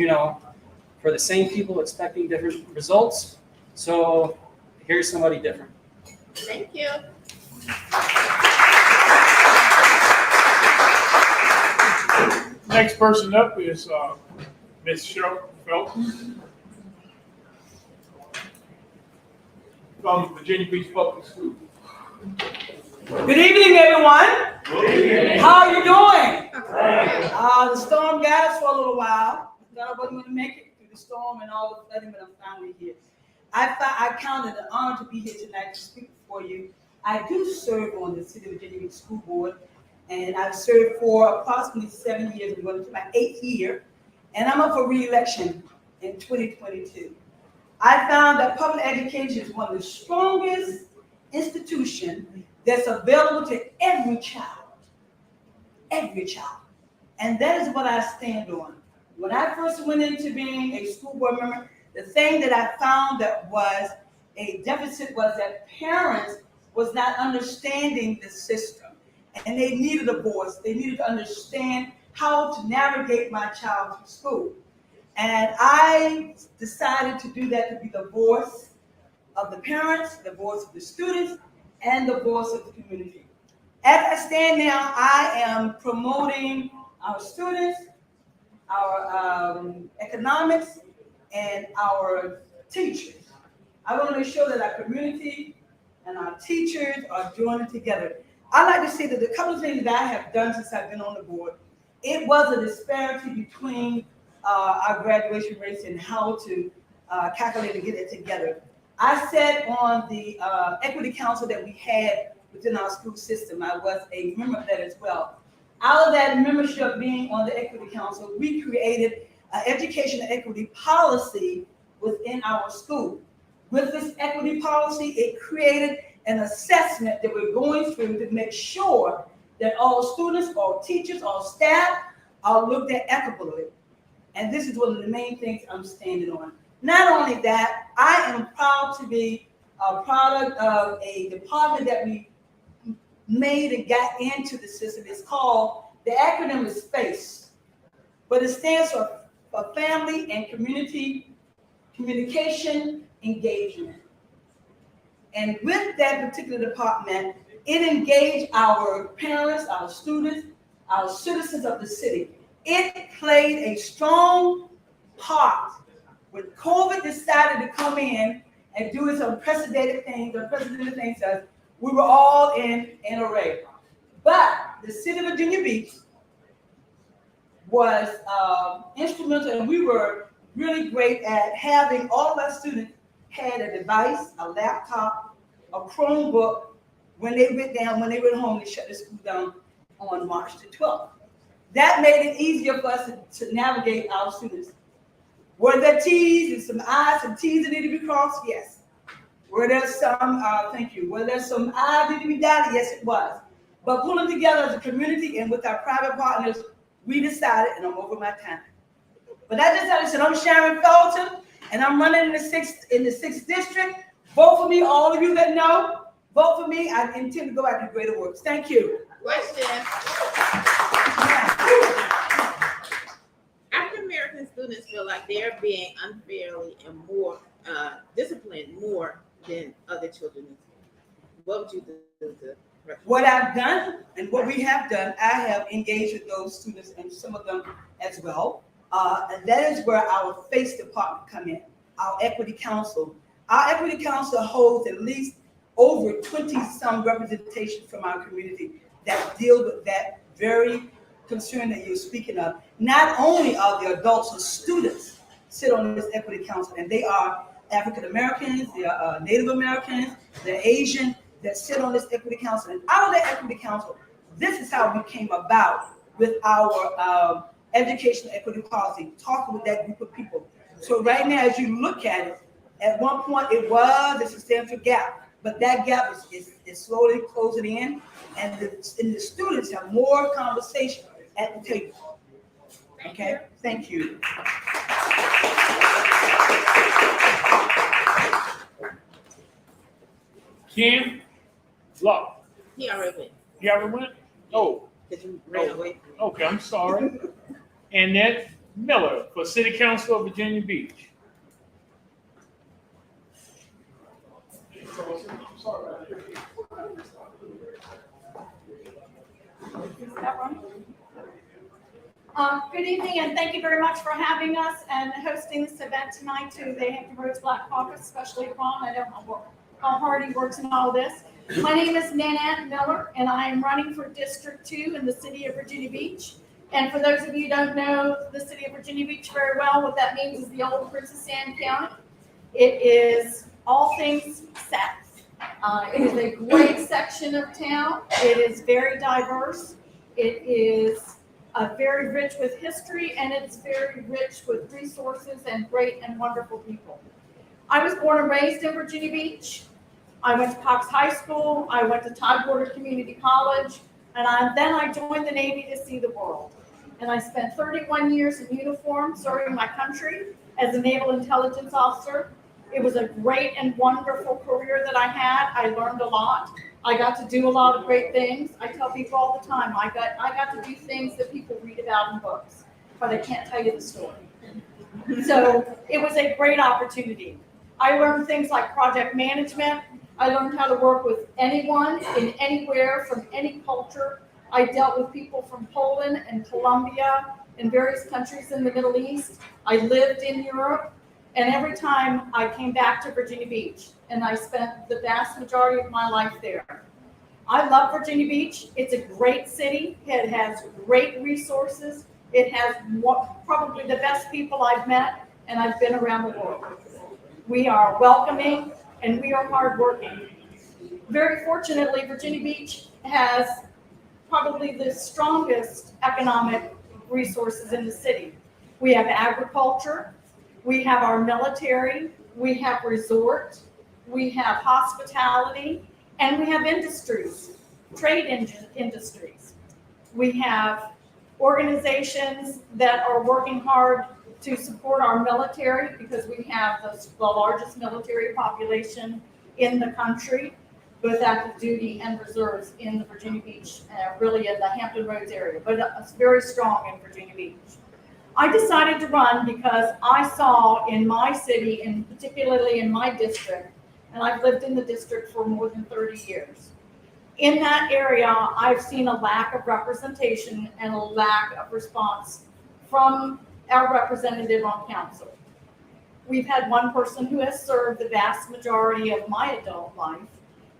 Speaker 19: for the same people expecting different results. So here's somebody different.
Speaker 9: Thank you.
Speaker 2: Next person up is Ms. Felton from Virginia Beach Public Schools.
Speaker 20: Good evening, everyone.
Speaker 2: Good evening.
Speaker 20: How are you doing? The storm got us for a little while. I wasn't going to make it through the storm and all the flooding, but I'm finally here. I count it an honor to be here tonight to speak before you. I do serve on the City of Virginia Beach School Board, and I've served for approximately 7 years. I'm going to my 8th year, and I'm up for re-election in 2022. I found that public education is one of the strongest institutions that's available to every child. And that is what I stand on. When I first went into being a school board member, the thing that I found that was a deficit was that parents was not understanding the system, and they needed a voice. They needed to understand how to navigate my child to school. And I decided to do that, to be the voice of the parents, the voice of the students, and the voice of the community. As I stand now, I am promoting our students, our economics, and our teachers. I want to make sure that our community and our teachers are joining together. I like to say that a couple of things that I have done since I've been on the board, it was a disparity between our graduation rates and how to calculate and get it together. I sat on the equity council that we had within our school system. I was a member of that as well. Out of that membership being on the equity council, we created an education equity policy within our school. With this equity policy, it created an assessment that we're going through to make sure that all students, all teachers, all staff are looked at equitably. And this is one of the main things I'm standing on. Not only that, I am proud to be a product of a department that we made and got into the system. It's called, the acronym is FACE, but it stands for Family and Community Communication Engagement. And with that particular department, it engaged our parents, our students, our citizens of the city. It played a strong part when COVID decided to come in and do its unprecedented things, we were all in array. But the City of Virginia Beach was instrumental, and we were really great at having all of our students had a device, a laptop, a Chromebook. When they went home, they shut the school down on March the 12th. That made it easier for us to navigate our students. Were there T's and some I's and T's that need to be crossed? Yes. Were there some, were there some I's that need to be dotted? Yes, it was. But pulling together as a community and with our private partners, we decided, and I'm over my time. But I just said, I'm Sharon Felton, and I'm running in the 6th district. Vote for me, all of you that know. Vote for me. I intend to go out and do greater works. Thank you.
Speaker 9: Question. African American students feel like they're being unfairly and more disciplined more than other children. What would you do to?
Speaker 20: What I've done and what we have done, I have engaged with those students and some of them as well. And that is where our FACE department come in, our equity council. Our equity council holds at least over 20 some representation from our community that deal with that very concern that you're speaking of. Not only are the adults or students sit on this equity council, and they are African Americans, they are Native Americans, they're Asian that sit on this equity council. And out of the equity council, this is how we came about with our educational equity policy, talking with that group of people. So right now, as you look at it, at one point it was a substantial gap, but that gap is slowly closing in, and the students have more conversation at the table. Okay, thank you.
Speaker 2: Ken Block.
Speaker 9: He already went.
Speaker 2: You already went? Oh.
Speaker 9: Did you ran away?
Speaker 2: Okay, I'm sorry. Annette Miller for City Council of Virginia Beach.
Speaker 11: Good evening, and thank you very much for having us and hosting this event tonight to the Hampton Roads Black Caucus, especially Ron. I don't know how hard he works in all this. My name is Nanette Miller, and I am running for District 2 in the city of Virginia Beach. And for those of you who don't know the city of Virginia Beach very well, what that means is the old Princess Anne County. It is all things south. It is a great section of town. It is very diverse. It is very rich with history, and it's very rich with resources and great and wonderful people. I was born and raised in Virginia Beach. I went to Cox High School. I went to Tidewater Community College, and then I joined the Navy to see the world. And I spent 31 years in uniform serving my country as a naval intelligence officer. It was a great and wonderful career that I had. I learned a lot. I got to do a lot of great things. I tell people all the time, I got to do things that people read about in books, but I can't tell you the story. So it was a great opportunity. I learned things like project management. I learned how to work with anyone in anywhere from any culture. I dealt with people from Poland and Colombia and various countries in the Middle East. I lived in Europe, and every time I came back to Virginia Beach, and I spent the vast majority of my life there. I love Virginia Beach. It's a great city. It has great resources. It has probably the best people I've met, and I've been around the world. We are welcoming, and we are hardworking. Very fortunately, Virginia Beach has probably the strongest economic resources in the city. We have agriculture, we have our military, we have resort, we have hospitality, and we have industries, trade industries. We have organizations that are working hard to support our military because we have the largest military population in the country, both active duty and reserves in the Virginia Beach, really in the Hampton Roads area, but it's very strong in Virginia Beach. I decided to run because I saw in my city, and particularly in my district, and I've lived in the district for more than 30 years. In that area, I've seen a lack of representation and a lack of response from our representative on council. We've had one person who has served the vast majority of my adult life,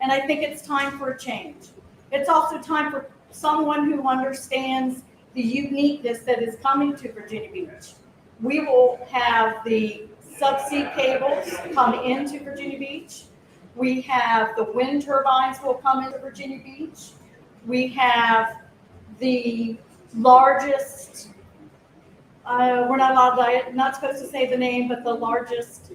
Speaker 11: and I think it's time for a change. It's also time for someone who understands the uniqueness that is coming to Virginia Beach. We will have the subsea cables come into Virginia Beach. We have the wind turbines will come into Virginia Beach. We have the largest, we're not supposed to say the name, but the largest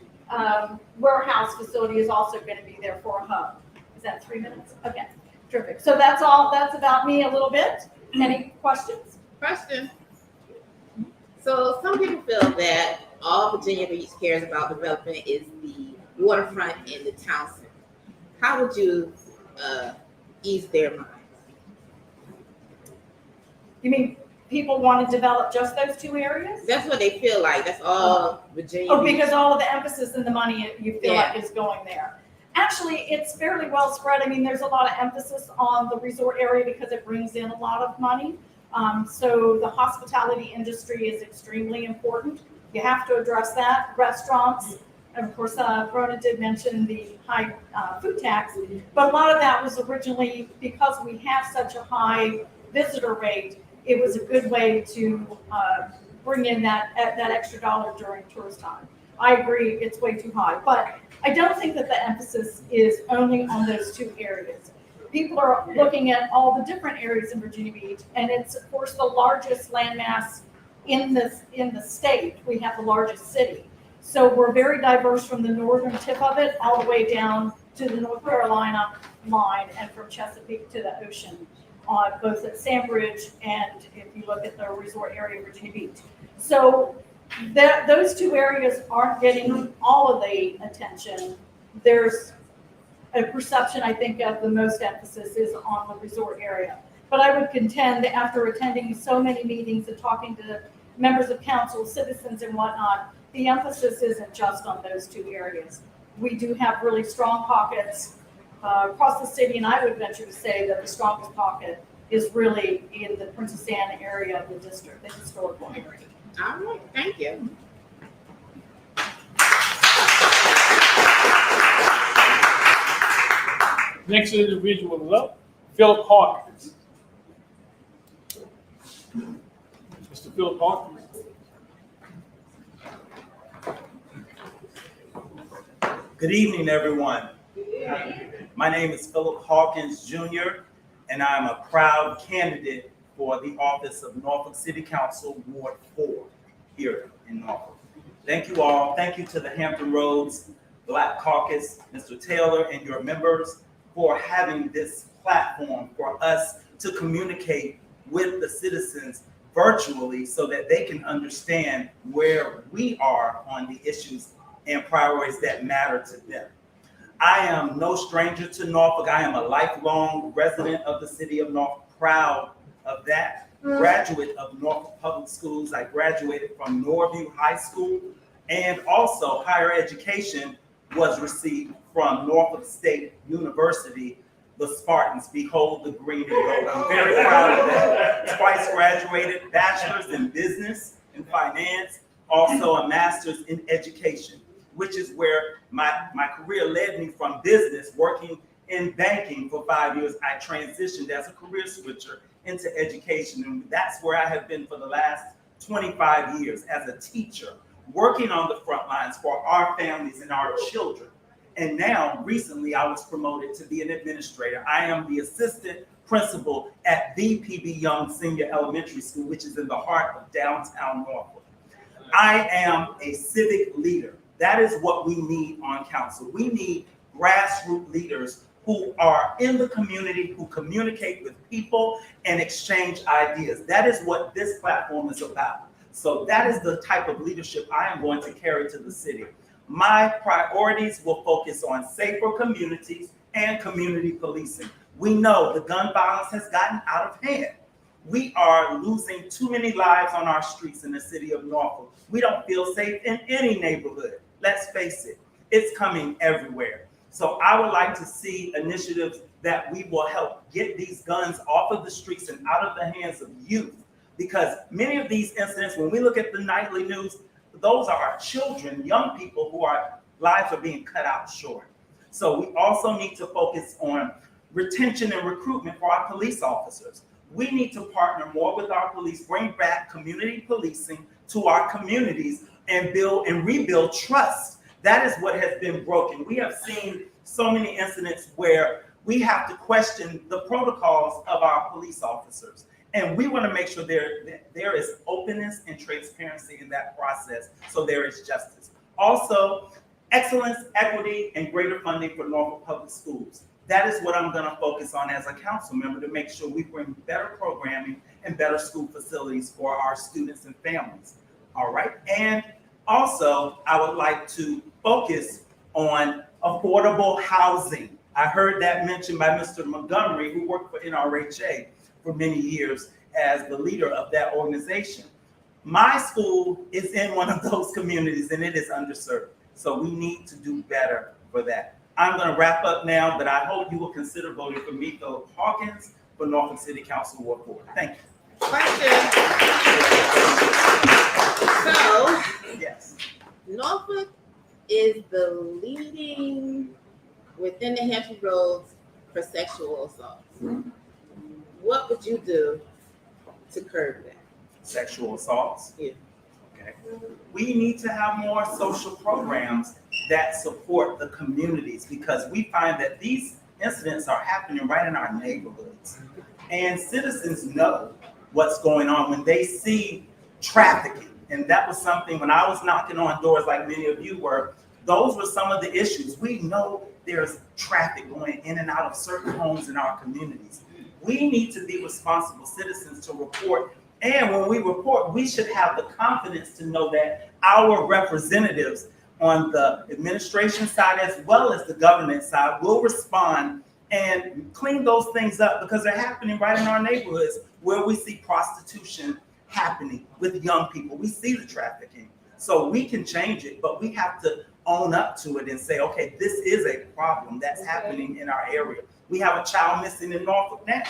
Speaker 11: warehouse facility is also going to be there for a hub. Is that 3 minutes? Okay, terrific. So that's all. That's about me a little bit. Any questions?
Speaker 9: Question. So some people feel that all Virginia Beach cares about development is the waterfront and the town center. How would you ease their mind?
Speaker 11: You mean people want to develop just those two areas?
Speaker 9: That's what they feel like. That's all Virginia
Speaker 11: Oh,
Speaker 9: Beach.
Speaker 11: because all of the emphasis and the money you feel like is going there. Actually, it's fairly well spread. I mean, there's a lot of emphasis on the resort area because it brings in a lot of money. So the hospitality industry is extremely important. You have to address that. Restaurants, And of course, Rona did mention the high food tax, but a lot of that was originally because we have such a high visitor rate. It was a good way to bring in that extra dollar during tourist time. I agree, it's way too high, but I don't think that the emphasis is only on those two areas. People are looking at all the different areas in Virginia Beach, and it's of course the largest landmass in the state. We have the largest city. So we're very diverse from the northern tip of it all the way down to the North Carolina line and from Chesapeake to the ocean, both at Sandbridge and if you look at the resort area of Virginia Beach. So those two areas aren't getting all of the attention. There's a perception, I think, of the most emphasis is on the resort area. But I would contend that after attending so many meetings and talking to members of council, citizens and whatnot, the emphasis isn't just on those two areas. We do have really strong pockets across the city, and I would venture to say that the strongest pocket is really in the Princess Anne area of the district, the historical area.
Speaker 9: All right, thank you.
Speaker 2: Next individual is up, Philip Hawkins. Mr. Philip Hawkins.
Speaker 21: Good evening, everyone. My name is Philip Hawkins Jr., and I'm a proud candidate for the office of Norfolk City Council Ward 4 here in Norfolk. Thank you all. Thank you to the Hampton Roads Black Caucus, Mr. Taylor, and your members for having this platform for us to communicate with the citizens virtually so that they can understand where we are on the issues and priorities that matter to them. I am no stranger to Norfolk. I am a lifelong resident of the city of Norfolk, proud of that. Graduate of Norfolk Public Schools. I graduated from Norview High School, and also higher education was received from Norfolk State University, the Spartans. Behold the green and gold. I'm very proud of that. Twice graduated, bachelor's in business and finance, also a master's in education, which is where my career led me from business, working in banking for 5 years. I transitioned as a career switcher into education, and that's where I have been for the last 25 years as a teacher, working on the front lines for our families and our children. And now, recently, I was promoted to be an administrator. I am the assistant principal at the PB Young Senior Elementary School, which is in the heart of downtown Norfolk. I am a civic leader. That is what we need on council. We need grassroots leaders who are in the community, who communicate with people and exchange ideas. That is what this platform is about. So that is the type of leadership I am going to carry to the city. My priorities will focus on safer communities and community policing. We know the gun violence has gotten out of hand. We are losing too many lives on our streets in the city of Norfolk. We don't feel safe in any neighborhood. Let's face it, it's coming everywhere. So I would like to see initiatives that we will help get these guns off of the streets and out of the hands of youth. Because many of these incidents, when we look at the nightly news, those are our children, young people who are lives are being cut out short. So we also need to focus on retention and recruitment for our police officers. We need to partner more with our police, bring back community policing to our communities and build and rebuild trust. That is what has been broken. We have seen so many incidents where we have to question the protocols of our police officers. And we want to make sure there is openness and transparency in that process so there is justice. Also, excellence, equity, and greater funding for Norfolk Public Schools. That is what I'm going to focus on as a council member, to make sure we bring better programming and better school facilities for our students and families. All right. And also, I would like to focus on affordable housing. I heard that mentioned by Mr. Montgomery, who worked for NRHA for many years as the leader of that organization. My school is in one of those communities and it is underserved. So we need to do better for that. I'm going to wrap up now, but I hope you will consider voting for me, Philip Hawkins, for Norfolk City Council Ward 4. Thank you.
Speaker 9: Question. So,
Speaker 21: yes,
Speaker 9: Norfolk is the leading within the Hampton roads for sexual assaults. What would you do to curb that?
Speaker 21: Sexual assaults?
Speaker 9: Yeah.
Speaker 21: Okay. We need to have more social programs that support the communities because we find that these incidents are happening right in our neighborhoods. And citizens know what's going on when they see trafficking. And that was something when I was knocking on doors like many of you were, those were some of the issues. We know there's traffic going in and out of certain homes in our communities. We need to be responsible citizens to report. And when we report, we should have the confidence to know that our representatives on the administration side as well as the government side will respond and clean those things up because they're happening right in our neighborhoods where we see prostitution happening with young people. We see the trafficking. So we can change it, but we have to own up to it and say, okay, this is a problem that's happening in our area. We have a child missing in Norfolk now,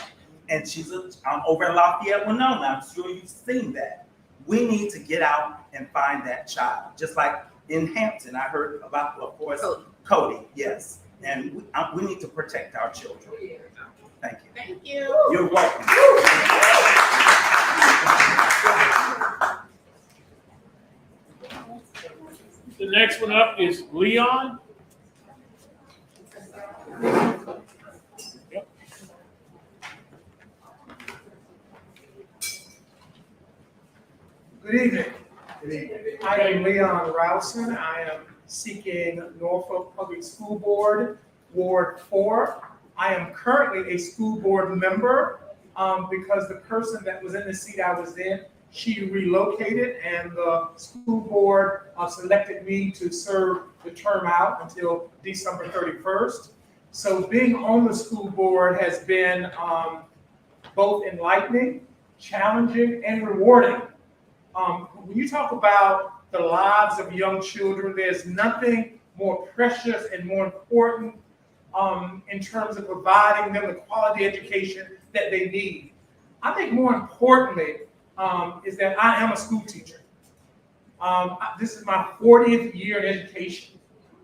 Speaker 21: and she's over in Lafayette, Winona. I'm sure you've seen that. We need to get out and find that child. Just like in Hampton, I heard about, of course, Cody, yes. And we need to protect our children. Thank you.
Speaker 9: Thank you.
Speaker 21: You're welcome.
Speaker 2: The next one up is Leon. Yep.
Speaker 6: Good evening. Good evening. I am Leon Rowelson. I am seeking Norfolk Public School Board, Ward 4. I am currently a school board member because the person that was in the seat I was in, she relocated and the school board selected me to serve the term out until December 31st. So being on the school board has been both enlightening, challenging, and rewarding. When you talk about the lives of young children, there's nothing more precious and more important in terms of providing them the quality education that they need. I think more importantly is that I am a school teacher. This is my 40th year in education.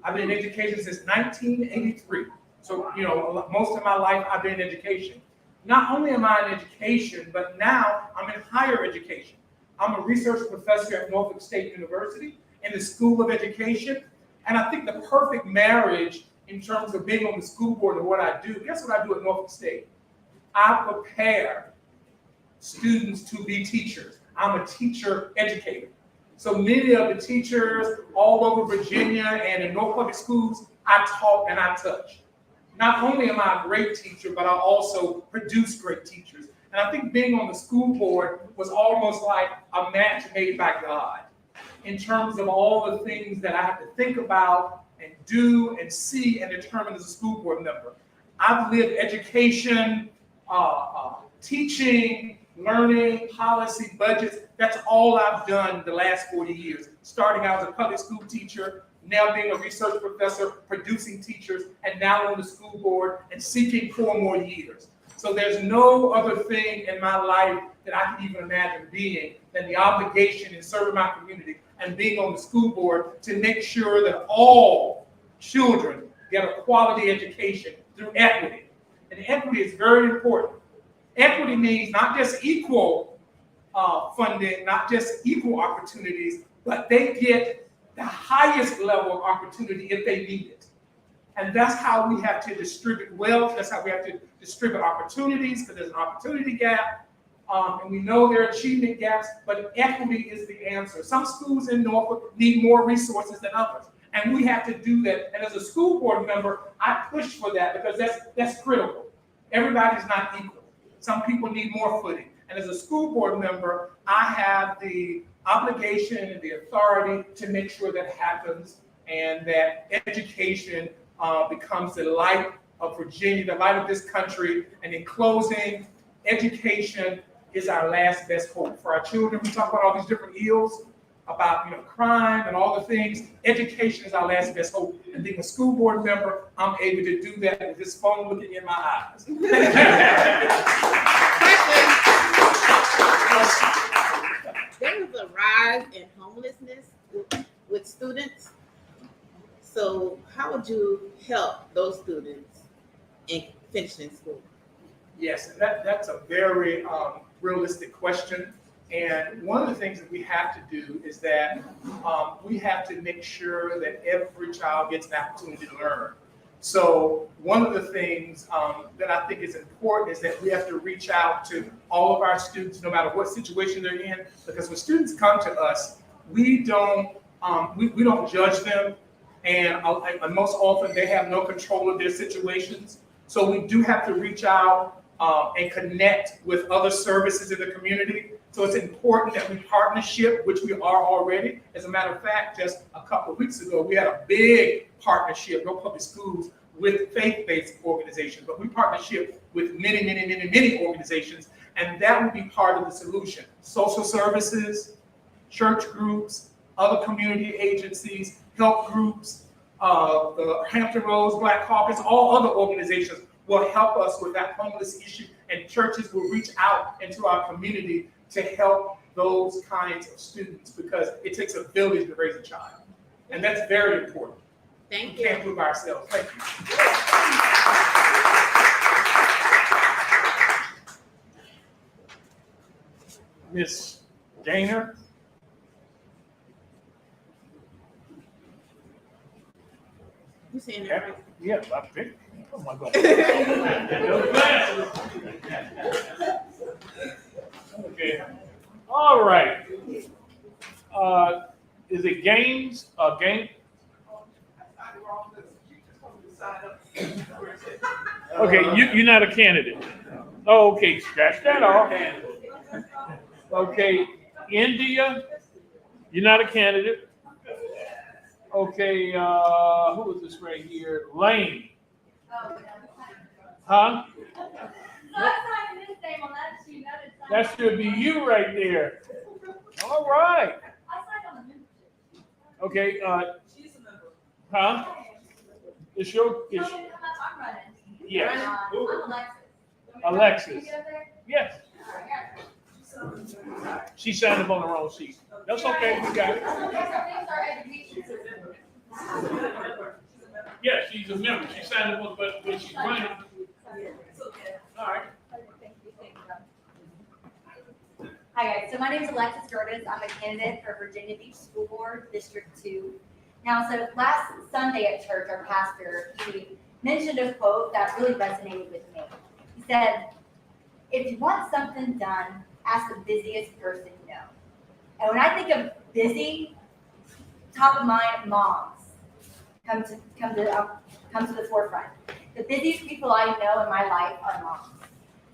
Speaker 6: I've been in education since 1983. So, you know, most of my life I've been in education. Not only am I in education, but now I'm in higher education. I'm a research professor at Norfolk State University in the School of Education. And I think the perfect marriage in terms of being on the school board and what I do, guess what I do at Norfolk State? I prepare students to be teachers. I'm a teacher educator. So many of the teachers all over Virginia and in Norfolk Public Schools, I taught and I touch. Not only am I a great teacher, but I also produce great teachers. And I think being on the school board was almost like a match made by God in terms of all the things that I have to think about and do and see and determine as a school board member. I've lived education, teaching, learning, policy, budgets. That's all I've done the last 40 years. Starting out as a public school teacher, now being a research professor, producing teachers, and now on the school board and seeking 4 more years. So there's no other thing in my life that I can even imagine being than the obligation in serving my community and being on the school board to make sure that all children get a quality education through equity. And equity is very important. Equity means not just equal funding, not just equal opportunities, but they get the highest level of opportunity if they need it. And that's how we have to distribute wealth. That's how we have to distribute opportunities, because there's an opportunity gap. And we know there are achievement gaps, but equity is the answer. Some schools in Norfolk need more resources than others. And we have to do that. And as a school board member, I push for that because that's critical. Everybody's not equal. Some people need more footing. And as a school board member, I have the obligation and the authority to make sure that happens and that education becomes the light of Virginia, the light of this country. And in closing, education is our last best hope. For our children, we talk about all these different ills, about crime and all the things. Education is our last best hope. And being a school board member, I'm able to do that with this phone looking in my eyes.
Speaker 9: There was a rise in homelessness with students. So how would you help those students in finishing school?
Speaker 4: Yes, that's a very realistic question. And one of the things that we have to do is that we have to make sure that every child gets an opportunity to learn. So one of the things that I think is important is that we have to reach out to all of our students, no matter what situation they're in, because when students come to us, we don't judge them, and most often they have no control of their situations. So we do have to reach out and connect with other services in the community. So it's important that we partnership, which we are already. As a matter of fact, just a couple of weeks ago, we had a big partnership, no public schools, with faith-based organizations, but we partnership with many organizations, and that would be part of the solution. Social services, church groups, other community agencies, health groups, the Hampton Black Caucus, all other organizations will help us with that homeless issue, and churches will reach out into our community to help those kinds of students, because it takes a village to raise a child. And that's very important.
Speaker 9: Thank you.
Speaker 4: We can't prove ourselves. Thank you.
Speaker 2: Miss Gaynor?
Speaker 9: You saying that right?
Speaker 2: Yeah, I picked. Oh my God. Okay. All right. Is it games? Game? Okay, you're not a candidate. Oh, okay, scratch that off. Okay, India, you're not a candidate. Okay, who is this right here? Lane. Huh? That should be you right there. All right. Okay, huh? It's your, it's, yes. Alexis. Yes. She signed up on the wrong sheet. That's okay, we got it. Yeah, she's a member. She signed up on, but when she's running. All right.
Speaker 10: Hi guys, so my name is Alexis Jordans. I'm a candidate for Virginia Beach School Board, District 2. Now, so last Sunday at church, our pastor, he mentioned a quote that really resonated with me. He said, if you want something done, ask the busiest person you know. And when I think of busy, top of mind, moms come to the forefront. The busiest people I know in my life are moms.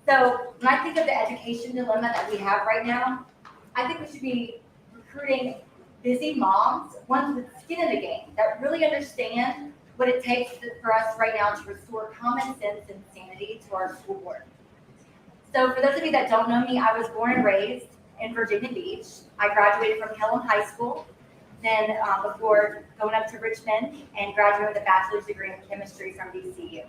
Speaker 10: So when I think of the education dilemma that we have right now, I think we should be recruiting busy moms, ones with skin in the game, that really understand what it takes for us right now to restore common sense and sanity to our school board. So for those of you that don't know me, I was born and raised in Virginia Beach. I graduated from Kellam High School, then before going up to Richmond and graduating with a bachelor's degree in chemistry from VCU.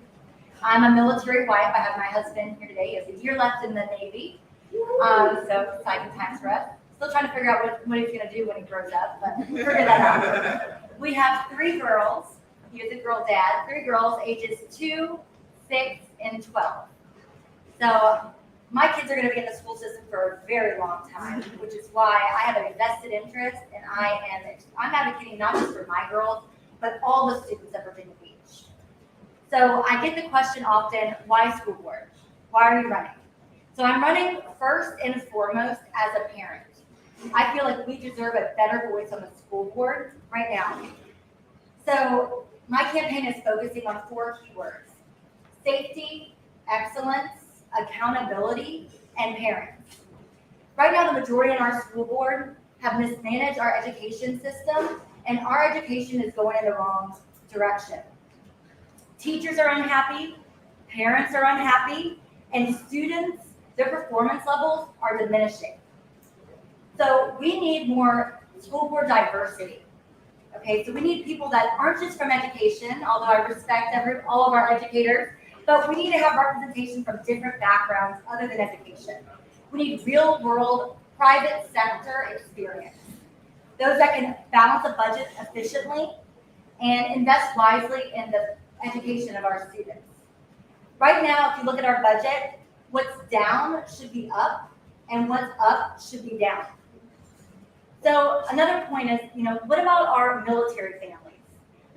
Speaker 10: I'm a military wife. I have my husband here today. He has a year left in the Navy. So exciting times for us. Still trying to figure out what he's going to do when he grows up, but figure that out. We have 3 girls. He is a girl dad. 3 girls, ages 2, 6, and 12. So my kids are going to be in the school system for a very long time, which is why I have a vested interest, and I'm advocating not just for my girls, but all the students at Virginia Beach. So I get the question often, why school board? Why are you running? So I'm running first and foremost as a parent. I feel like we deserve a better voice on the school board right now. So my campaign is focusing on 4 keywords: safety, excellence, accountability, and parents. Right now, the majority on our school board have mismanaged our education system, and our education is going in the wrong direction. Teachers are unhappy, parents are unhappy, and students, their performance levels are diminishing. So we need more school board diversity. Okay, so we need people that aren't just from education, although I respect all of our educators, but we need to have representation from different backgrounds other than education. We need real world, private sector experience. Those that can balance a budget efficiently
Speaker 17: and invest wisely in the education of our students. Right now, if you look at our budget, what's down should be up, and what's up should be down. So another point is, what about our military families?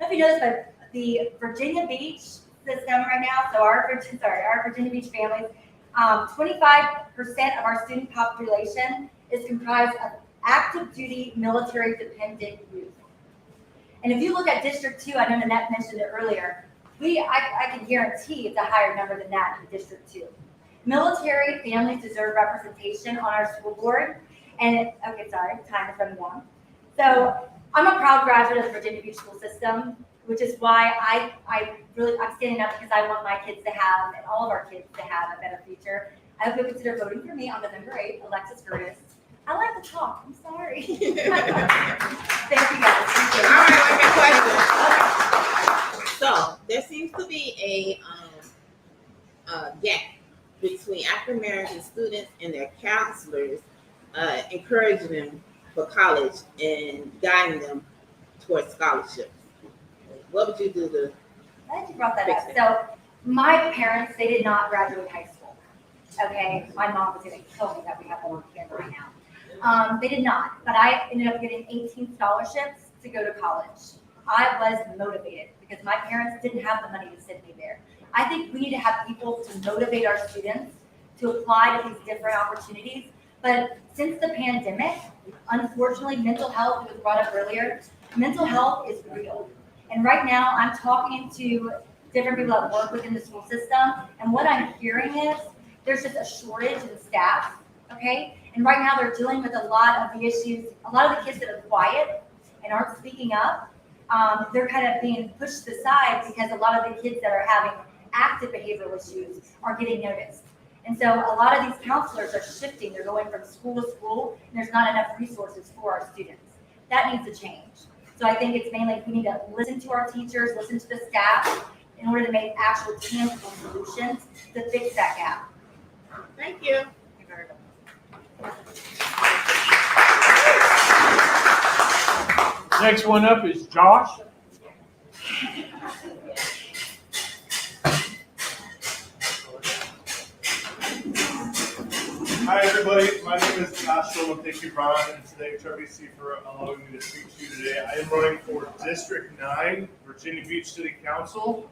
Speaker 17: I don't know if you noticed, but the Virginia Beach system right now, so our Virginia Beach families, 25% of our student population is comprised of active duty military dependent youth. And if you look at District 2, I know Nanette mentioned it earlier, I can guarantee it's a higher number than that in District 2. Military families deserve representation on our school board. And, okay, sorry, time is running down. So I'm a proud graduate of the Virginia Beach school system, which is why I'm standing up because I want my kids to have, and all of our kids to have, a better future. I hope you'll consider voting for me on November 8th, Alexis Jordans. I like to talk, I'm sorry. Thank you guys.
Speaker 9: All right, I got a question. So there seems to be a gap between African American students and their counselors, encouraging them for college and guiding them towards scholarships. What would you do to?
Speaker 17: Glad you brought that up. So my parents, they did not graduate high school. Okay, my mom was going to kill me that we have one on camera right now. They did not, but I ended up getting 18 scholarships to go to college. I was motivated because my parents didn't have the money to send me there. I think we need to have people to motivate our students to apply to these different opportunities. But since the pandemic, unfortunately, mental health, it was brought up earlier, mental health is real. And right now, I'm talking to different people that work within the school system, and what I'm hearing is there's just a shortage in staff, okay? And right now, they're dealing with a lot of the issues. A lot of the kids that are quiet and aren't speaking up, they're kind of being pushed aside because a lot of the kids that are having active behavioral issues are getting noticed. And so a lot of these counselors are shifting. They're going from school to school, and there's not enough resources for our students. That needs to change. So I think it's mainly we need to listen to our teachers, listen to the staff, in order to make actual tangible solutions to fix that gap.
Speaker 9: Thank you.
Speaker 2: Next one up is Josh.
Speaker 8: Hi, everybody. My name is Josh Shulman. Thank you, Ron, and today HRBC for allowing me to speak to you today. I am running for District 9, Virginia Beach City Council,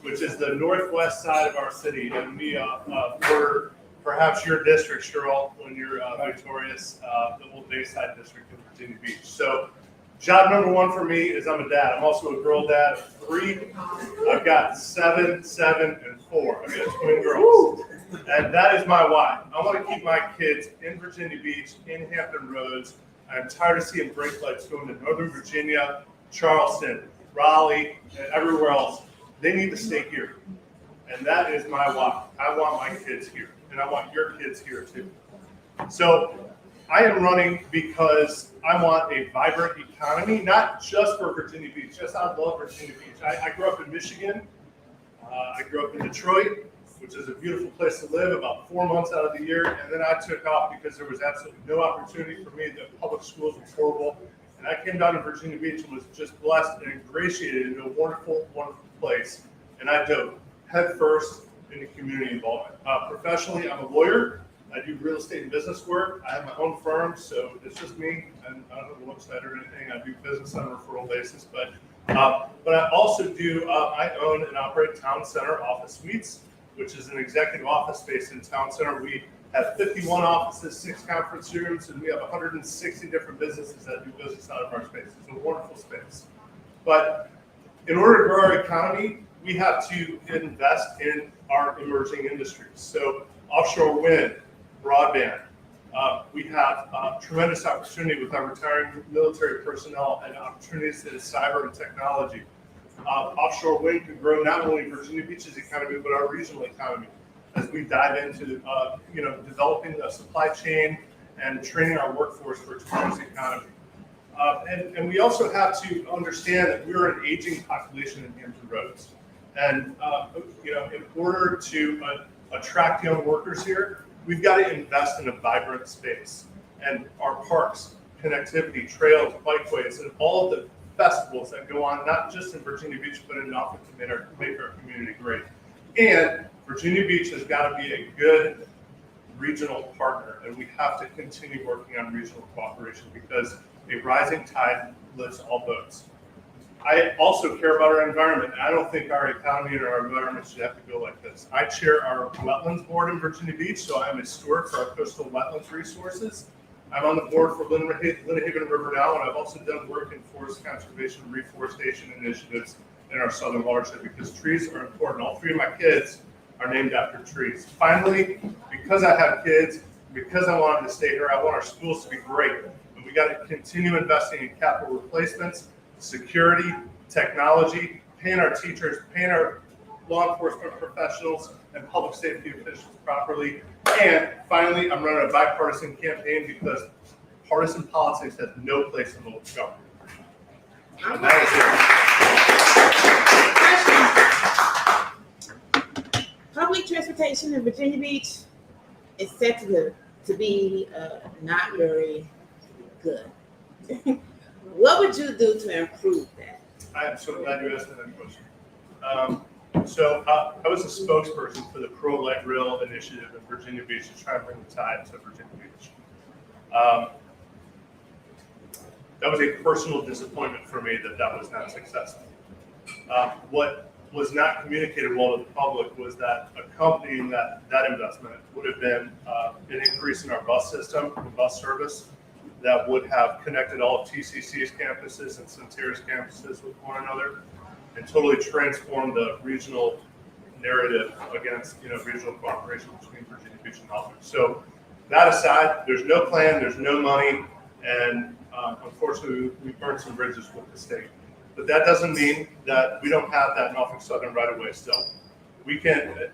Speaker 8: which is the northwest side of our city, and we border perhaps your district, Cheryl, when you're victorious, the old Bayside district in Virginia Beach. So job number one for me is I'm a dad. I'm also a girl dad of 3. I've got 7, 7, and 4. I've got twin girls. And that is my why. I want to keep my kids in Virginia Beach, in Hampton Roads. I'm tired of seeing brake lights going to Northern Virginia, Charleston, Raleigh, and everywhere else. They need to stay here. And that is my why. I want my kids here, and I want your kids here too. So I am running because I want a vibrant economy, not just for Virginia Beach. Yes, I love Virginia Beach. I grew up in Michigan. I grew up in Detroit, which is a beautiful place to live about 4 months out of the year. And then I took off because there was absolutely no opportunity for me. The public schools were horrible. And I came down to Virginia Beach and was just blessed and ingratiated into a wonderful, wonderful place. And I dove head first into community involvement. Professionally, I'm a lawyer. I do real estate and business work. I have my own firm, so it's just me. And I don't have a website or anything. I do business on a referral basis. But I also do, I own and operate Town Center Office Suites, which is an executive office space in Town Center. We have 51 offices, 6 conference rooms, and we have 160 different businesses that do business out of our space. It's a wonderful space. But in order to grow our economy, we have to invest in our emerging industries. So offshore wind, broadband. We have tremendous opportunity with our retiring military personnel and opportunities in cyber and technology. Offshore wind could grow not only Virginia Beach's economy, but our regional economy as we dive into developing the supply chain and training our workforce for tomorrow's economy. And we also have to understand that we're an aging population in Hampton Roads. And in order to attract young workers here, we've got to invest in a vibrant space. And our parks, connectivity, trails, bikeways, and all of the festivals that go on, not just in Virginia Beach, but in Norfolk to make our community great. And Virginia Beach has got to be a good regional partner, and we have to continue working on regional cooperation because a rising tide lifts all boats. I also care about our environment. I don't think our economy and our environment should have to go like this. I chair our wetlands board in Virginia Beach, so I'm a steward for our coastal wetlands resources. I'm on the board for Linehaven River now, and I've also done work in forest conservation and reforestation initiatives in our southern watershed because trees are important. All three of my kids are named after trees. Finally, because I have kids, because I wanted to stay here, I want our schools to be great. And we got to continue investing in capital replacements, security, technology, paying our teachers, paying our law enforcement professionals and public safety officials properly. And finally, I'm running a bipartisan campaign because partisan politics has no place in local government. And that
Speaker 9: is it. Public transportation in Virginia Beach is set to be not very good. What would you do to improve that?
Speaker 8: I am so glad you asked that question. I was a spokesperson for the Pro Light Rail initiative in Virginia Beach to try and bring the tide to Virginia Beach. That was a personal disappointment for me that was not successful. What was not communicated well to the public was that accompanying that investment would have been an increase in our bus system, bus service, that would have connected all of TCC's campuses and Centerra's campuses with one another and totally transformed the regional narrative against regional cooperation between Virginia Beach and Norfolk. So that aside, there's no plan, there's no money, and unfortunately we burned some bridges with the state. But that doesn't mean that we don't have that Norfolk Southern right of way still.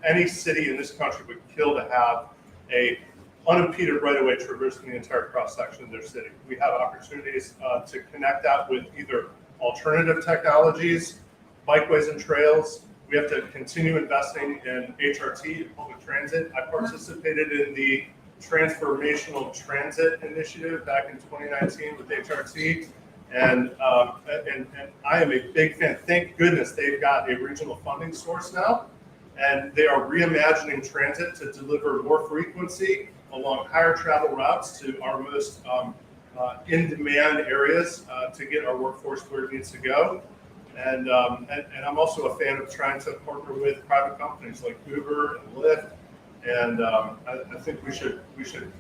Speaker 8: Any city in this country would kill to have a unimpeded right of way traversing the entire cross section of their city. We have opportunities to connect that with either alternative technologies, bikeways and trails. We have to continue investing in HRT and public transit. I participated in the Transformational Transit Initiative back in 2019 with HRT. And I am a big fan. Thank goodness they've got a regional funding source now, and they are reimagining transit to deliver more frequency along higher travel routes to our most in-demand areas to get our workforce where it needs to go. And I'm also a fan of trying to partner with private companies like Uber and Lyft. And I think we should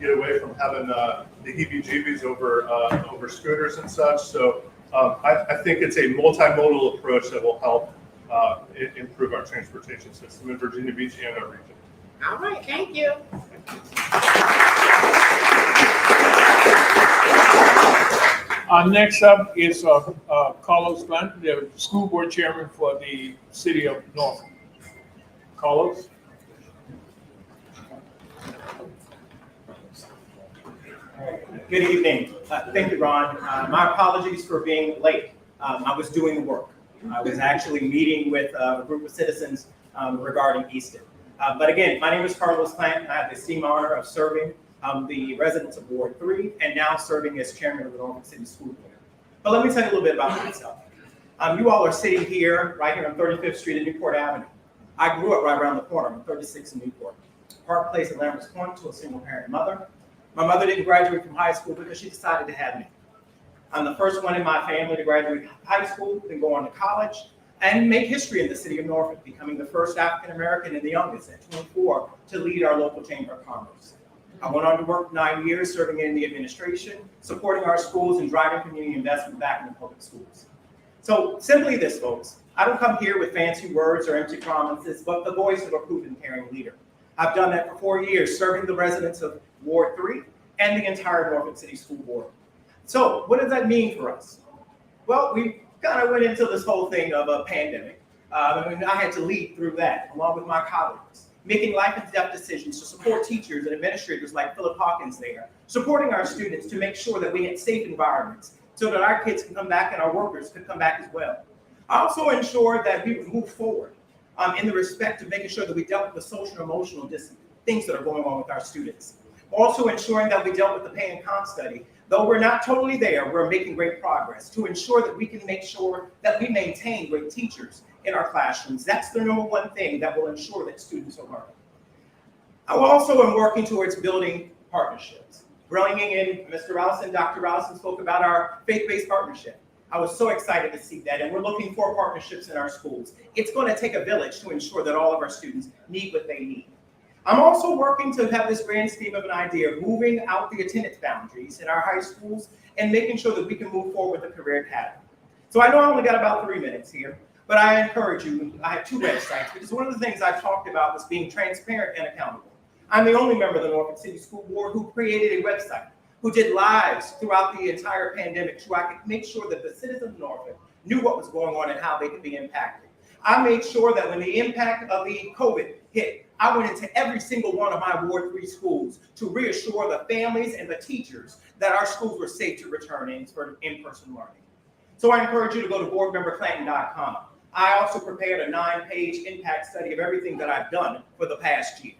Speaker 8: get away from having the heebie-jeebies over scooters and such. So I think it's a multimodal approach that will help improve our transportation system in Virginia Beach and our region.
Speaker 9: All right, thank you.
Speaker 2: Next up is Carlos Blunt, the school board chairman for the city of Norfolk. Carlos?
Speaker 1: Good evening. Thank you, Ron. My apologies for being late. I was doing the work. I was actually meeting with a group of citizens regarding Easton. But again, my name is Carlos Plant, and I have the esteemed honor of serving the residents of Ward 3 and now serving as chairman of the Norfolk City School Board. But let me tell you a little bit about myself. You all are sitting here, right here on 35th Street and Newport Avenue. I grew up right around the corner on 36 in Newport. Park Place at Lambert's Point to a single parent mother. My mother didn't graduate from high school because she decided to have me. I'm the first one in my family to graduate high school, then go on to college, and make history in the city of Norfolk, becoming the first African-American and the youngest at 24 to lead our local Chamber of Commerce. I went on to work 9 years serving in the administration, supporting our schools and driving community investment back in the public schools. So simply this, folks, I don't come here with fancy words or empty promises, but the voice of a proven caring leader. I've done that for 4 years, serving the residents of Ward 3 and the entire Norfolk City School Board. So what does that mean for us? Well, we kind of went into this whole thing of a pandemic. And I had to lead through that along with my colleagues, making life and death decisions to support teachers and administrators like Philip Hawkins there, supporting our students to make sure that we had safe environments so that our kids can come back and our workers could come back as well. I also ensured that we would move forward in the respect of making sure that we dealt with the social and emotional things that are going on with our students. Also ensuring that we dealt with the pay and comp study Though we're not totally there, we're making great progress to ensure that we can make sure that we maintain great teachers in our classrooms. That's the number one thing that will ensure that students are learning. I also am working towards building partnerships. Bringing in Mr. Rowelson, Dr. Rowelson spoke about our faith-based partnership. I was so excited to see that, and we're looking for partnerships in our schools. It's going to take a village to ensure that all of our students need what they need. I'm also working to have this grand scheme of an idea of moving out the attendance boundaries in our high schools and making sure that we can move forward with the career academy. So I know I only got about 3 minutes here, but I encourage you, I have 2 websites, because one of the things I talked about was being transparent and accountable. I'm the only member of the Norfolk City School Board who created a website, who did lives throughout the entire pandemic so I could make sure that the citizens of Norfolk knew what was going on and how they could be impacted. I made sure that when the impact of the COVID hit, I went into every single one of my Ward 3 schools to reassure the families and the teachers that our schools were safe to return for in-person learning. So I encourage you to go to boardmemberclanton.com. I also prepared a 9-page impact study of everything that I've done for the past year.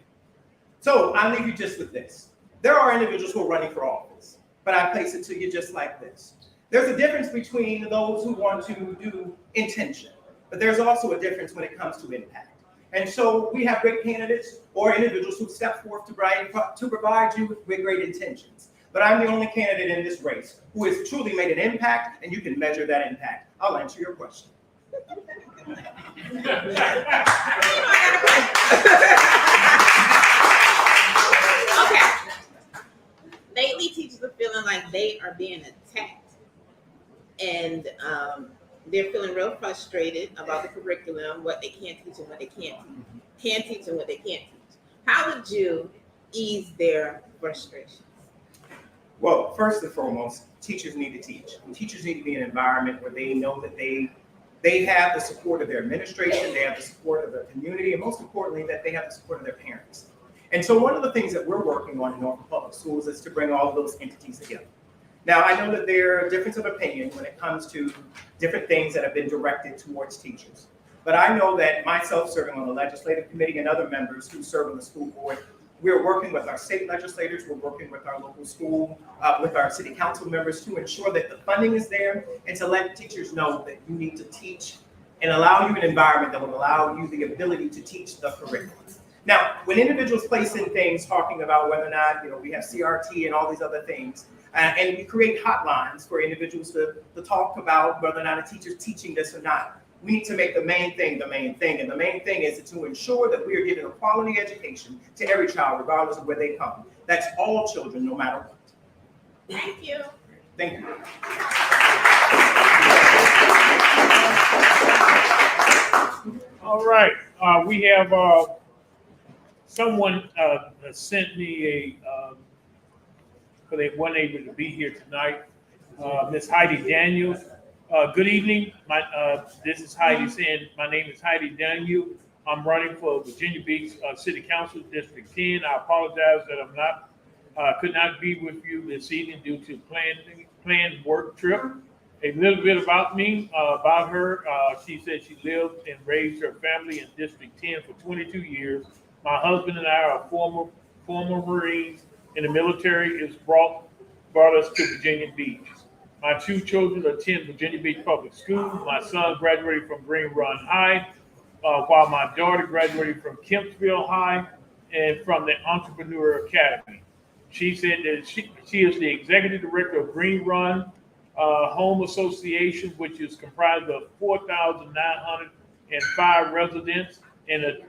Speaker 1: So I'll leave you just with this. There are individuals who are running for office, but I place it to you just like this. There's a difference between those who want to do intention, but there's also a difference when it comes to impact. And so we have great candidates or individuals who step forth to provide you with great intentions. But I'm the only candidate in this race who has truly made an impact, and you can measure that impact. I'll answer your question.
Speaker 9: Okay. Lately, teachers are feeling like they are being attacked, and they're feeling real frustrated about the curriculum, what they can't teach and what they can teach and what they can't teach. How would you ease their frustration?
Speaker 1: Well, first and foremost, teachers need to teach. And teachers need to be in an environment where they know that they have the support of their administration, they have the support of their community, and most importantly, that they have the support of their parents. And so one of the things that we're working on in Norfolk Public Schools is to bring all of those entities together. Now, I know that there are differences of opinion when it comes to different things that have been directed towards teachers. But I know that myself serving on the legislative committee and other members who serve on the school board, we're working with our state legislators, we're working with our local school, with our city council members to ensure that the funding is there and to let teachers know that you need to teach and allow you an environment that will allow you the ability to teach the curriculum. Now, when individuals place in things talking about whether or not, we have CRT and all these other things, and we create hotlines for individuals to talk about whether or not a teacher's teaching this or not, we need to make the main thing the main thing. And the main thing is to ensure that we are giving a quality education to every child, regardless of where they come. That's all children, no matter what.
Speaker 9: Thank you.
Speaker 1: Thank you.
Speaker 2: All right, we have someone sent me but they weren't able to be here tonight. Miss Heidi Daniels. Good evening. This is Heidi saying, my name is Heidi Daniel. I'm running for Virginia Beach City Council District 10. I apologize that could not be with you this evening due to planned work trip. A little bit about me, about her. She said she lived and raised her family in District 10 for 22 years. My husband and I are former Marines in the military. It's brought us to Virginia Beach. My 2 children attend Virginia Beach Public Schools. My son graduated from Green Run High, while my daughter graduated from Kempsville High and from the Entrepreneur Academy. She said that she is the executive director of Green Run Home Association, which is comprised of 4,905 residents and an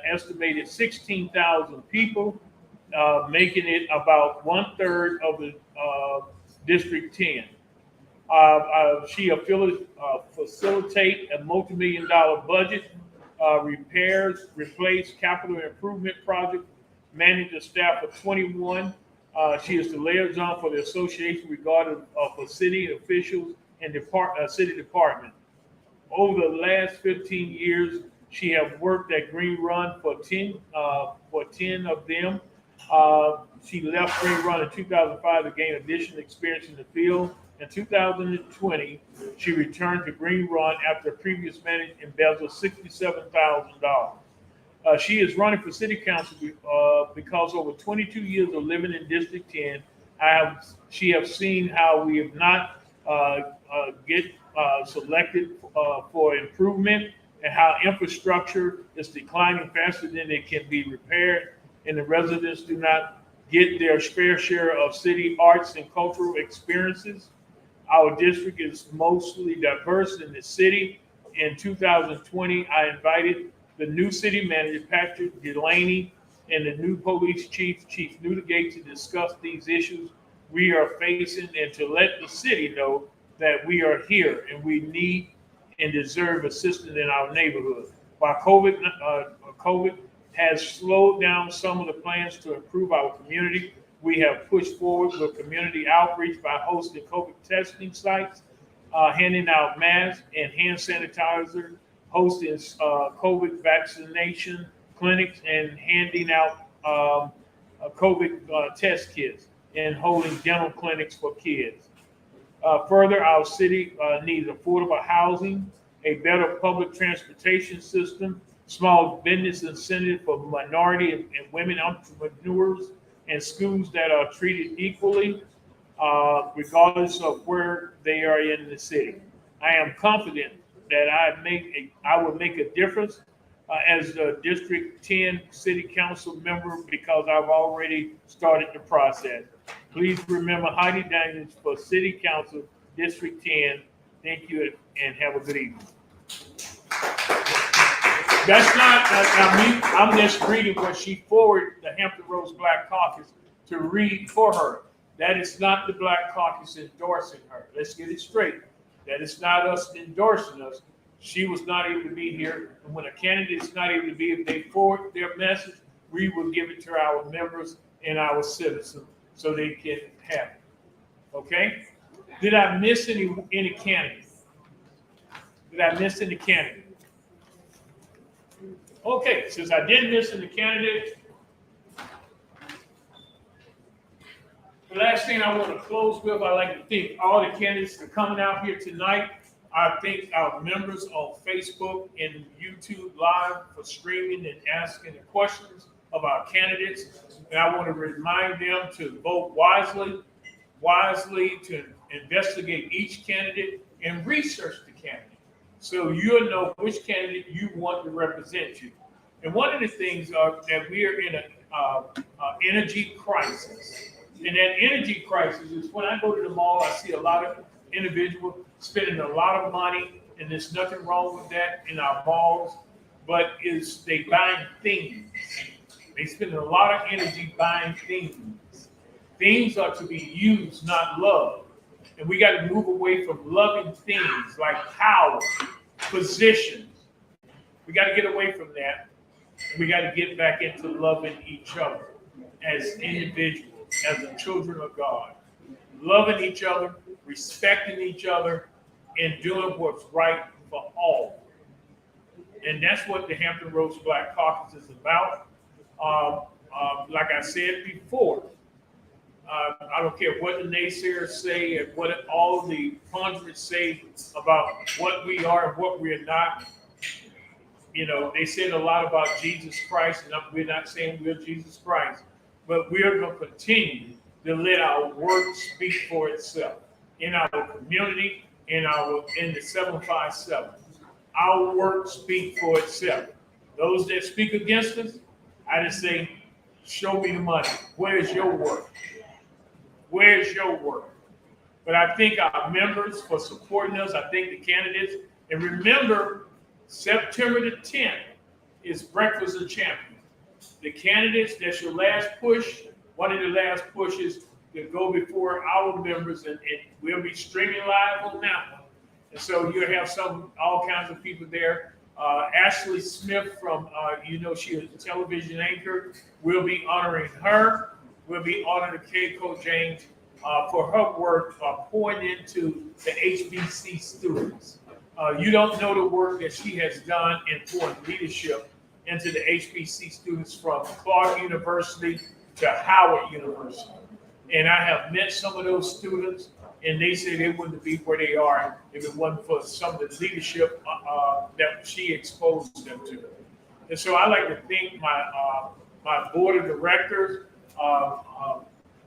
Speaker 2: estimated 16,000 people, making it about 1/3 of the District 10. She facilitate a multi-million-dollar budget, repairs, replace capital improvement project, manage a staff of 21. She is the liaison for the association regarding for city officials and city department. Over the last 15 years, she has worked at Green Run for 10 of them. She left Green Run in 2005 to gain additional experience in the field. In 2020, she returned to Green Run after previous manager embezzled $67,000. She is running for city council because over 22 years of living in District 10, She has seen how we have not get selected for improvement, and how infrastructure is declining faster than it can be repaired, and the residents do not get their fair share of city arts and cultural experiences. Our district is mostly diverse in the city. In 2020, I invited the new city manager, Patrick Delaney, and the new police chief, Chief Newdigate, to discuss these issues we are facing and to let the city know that we are here and we need and deserve assistance in our neighborhood. While COVID has slowed down some of the plans to improve our community, we have pushed forward with community outreach by hosting COVID testing sites, handing out masks and hand sanitizer, hosting COVID vaccination clinics, and handing out COVID test kits, and holding dental clinics for kids. Further, our city needs affordable housing, a better public transportation system, small business incentive for minority and women entrepreneurs, and schools that are treated equally, regardless of where they are in the city. I am confident that I will make a difference as the District 10 City Council member, because I've already started the process. Please remember Heidi Daniels for City Council, District 10. Thank you, and have a good evening. That's not, I'm just reading what she forwarded the Hampton Roads Black Caucus to read for her. That is not the Black Caucus endorsing her. Let's get it straight. That is not us endorsing us. She was not able to be here. And when a candidate is not able to be, if they forward their message, we will give it to our members and our citizens so they can have it. Okay? Did I miss any candidates? Did I miss any candidates? Okay, since I didn't miss any candidates, the last thing I want to close with, I'd like to thank all the candidates for coming out here tonight. I thank our members on Facebook and YouTube Live for streaming and asking the questions of our candidates. And I want to remind them to vote wisely to investigate each candidate and research the candidate, so you'll know which candidate you want to represent you. And one of the things that we are in an energy crisis. And that energy crisis is when I go to the mall, I see a lot of individuals spending a lot of money, and there's nothing wrong with that in our malls, but they buying things. They spend a lot of energy buying things. Things are to be used, not loved. And we got to move away from loving things like power, positions. We got to get away from that. And we got to get back into loving each other as individuals, as the children of God. Loving each other, respecting each other, and doing what's right for all. And that's what the Hampton Roads Black Caucus is about. Like I said before, I don't care what the naysayers say and what all the pundits say about what we are and what we're not. You know, they said a lot about Jesus Christ, and we're not saying we're Jesus Christ, but we're going to continue to let our work speak for itself in our community, in the 757. Our work speak for itself. Those that speak against us, I just say, show me the money. Where's your work? Where's your work? But I thank our members for supporting us. I thank the candidates. And remember, September the 10th is Breakfast of Champions. The candidates, that's your last push, one of the last pushes to go before our members, and we'll be streaming live on that one. And so you'll have all kinds of people there. Ashley Smith from, she is a television anchor. We'll be honoring her. We'll be honoring Keiko James for her work pouring into the HBC students. You don't know the work that she has done in pouring leadership into the HBC students from Clark University to Howard University. And I have met some of those students, and they say they wouldn't be where they are if it wasn't for some of the leadership that she exposed them to. And so I like to thank my board of directors,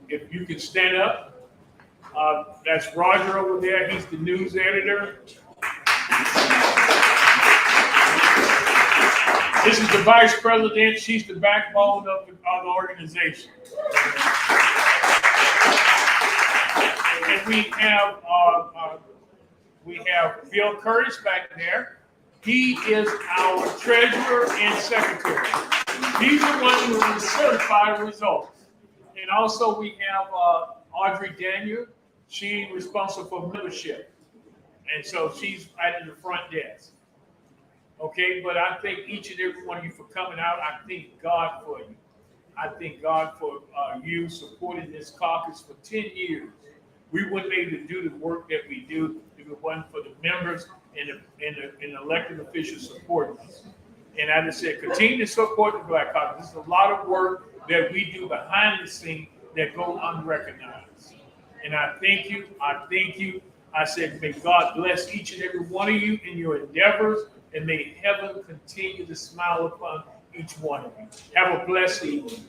Speaker 2: if you can stand up. That's Roger over there. He's the news editor. This is the vice president. She's the backbone of the organization. And we have Bill Curtis back there. He is our treasurer and secretary. He's the one who will certify results. And also we have Audrey Daniel. She's responsible for membership. And so she's at the front desk. Okay, but I thank each and every one of you for coming out. I thank God for you. I thank God for you supporting this caucus for 10 years. We wouldn't be able to do the work that we do if it wasn't for the members and the elected officials supporting us. And I just said, continue to support the Black Caucus. This is a lot of work that we do behind the scenes that go unrecognized. And I thank you. I thank you. I said, may God bless each and every one of you in your endeavors, and may heaven continue to smile upon each one of you. Have a blessed evening.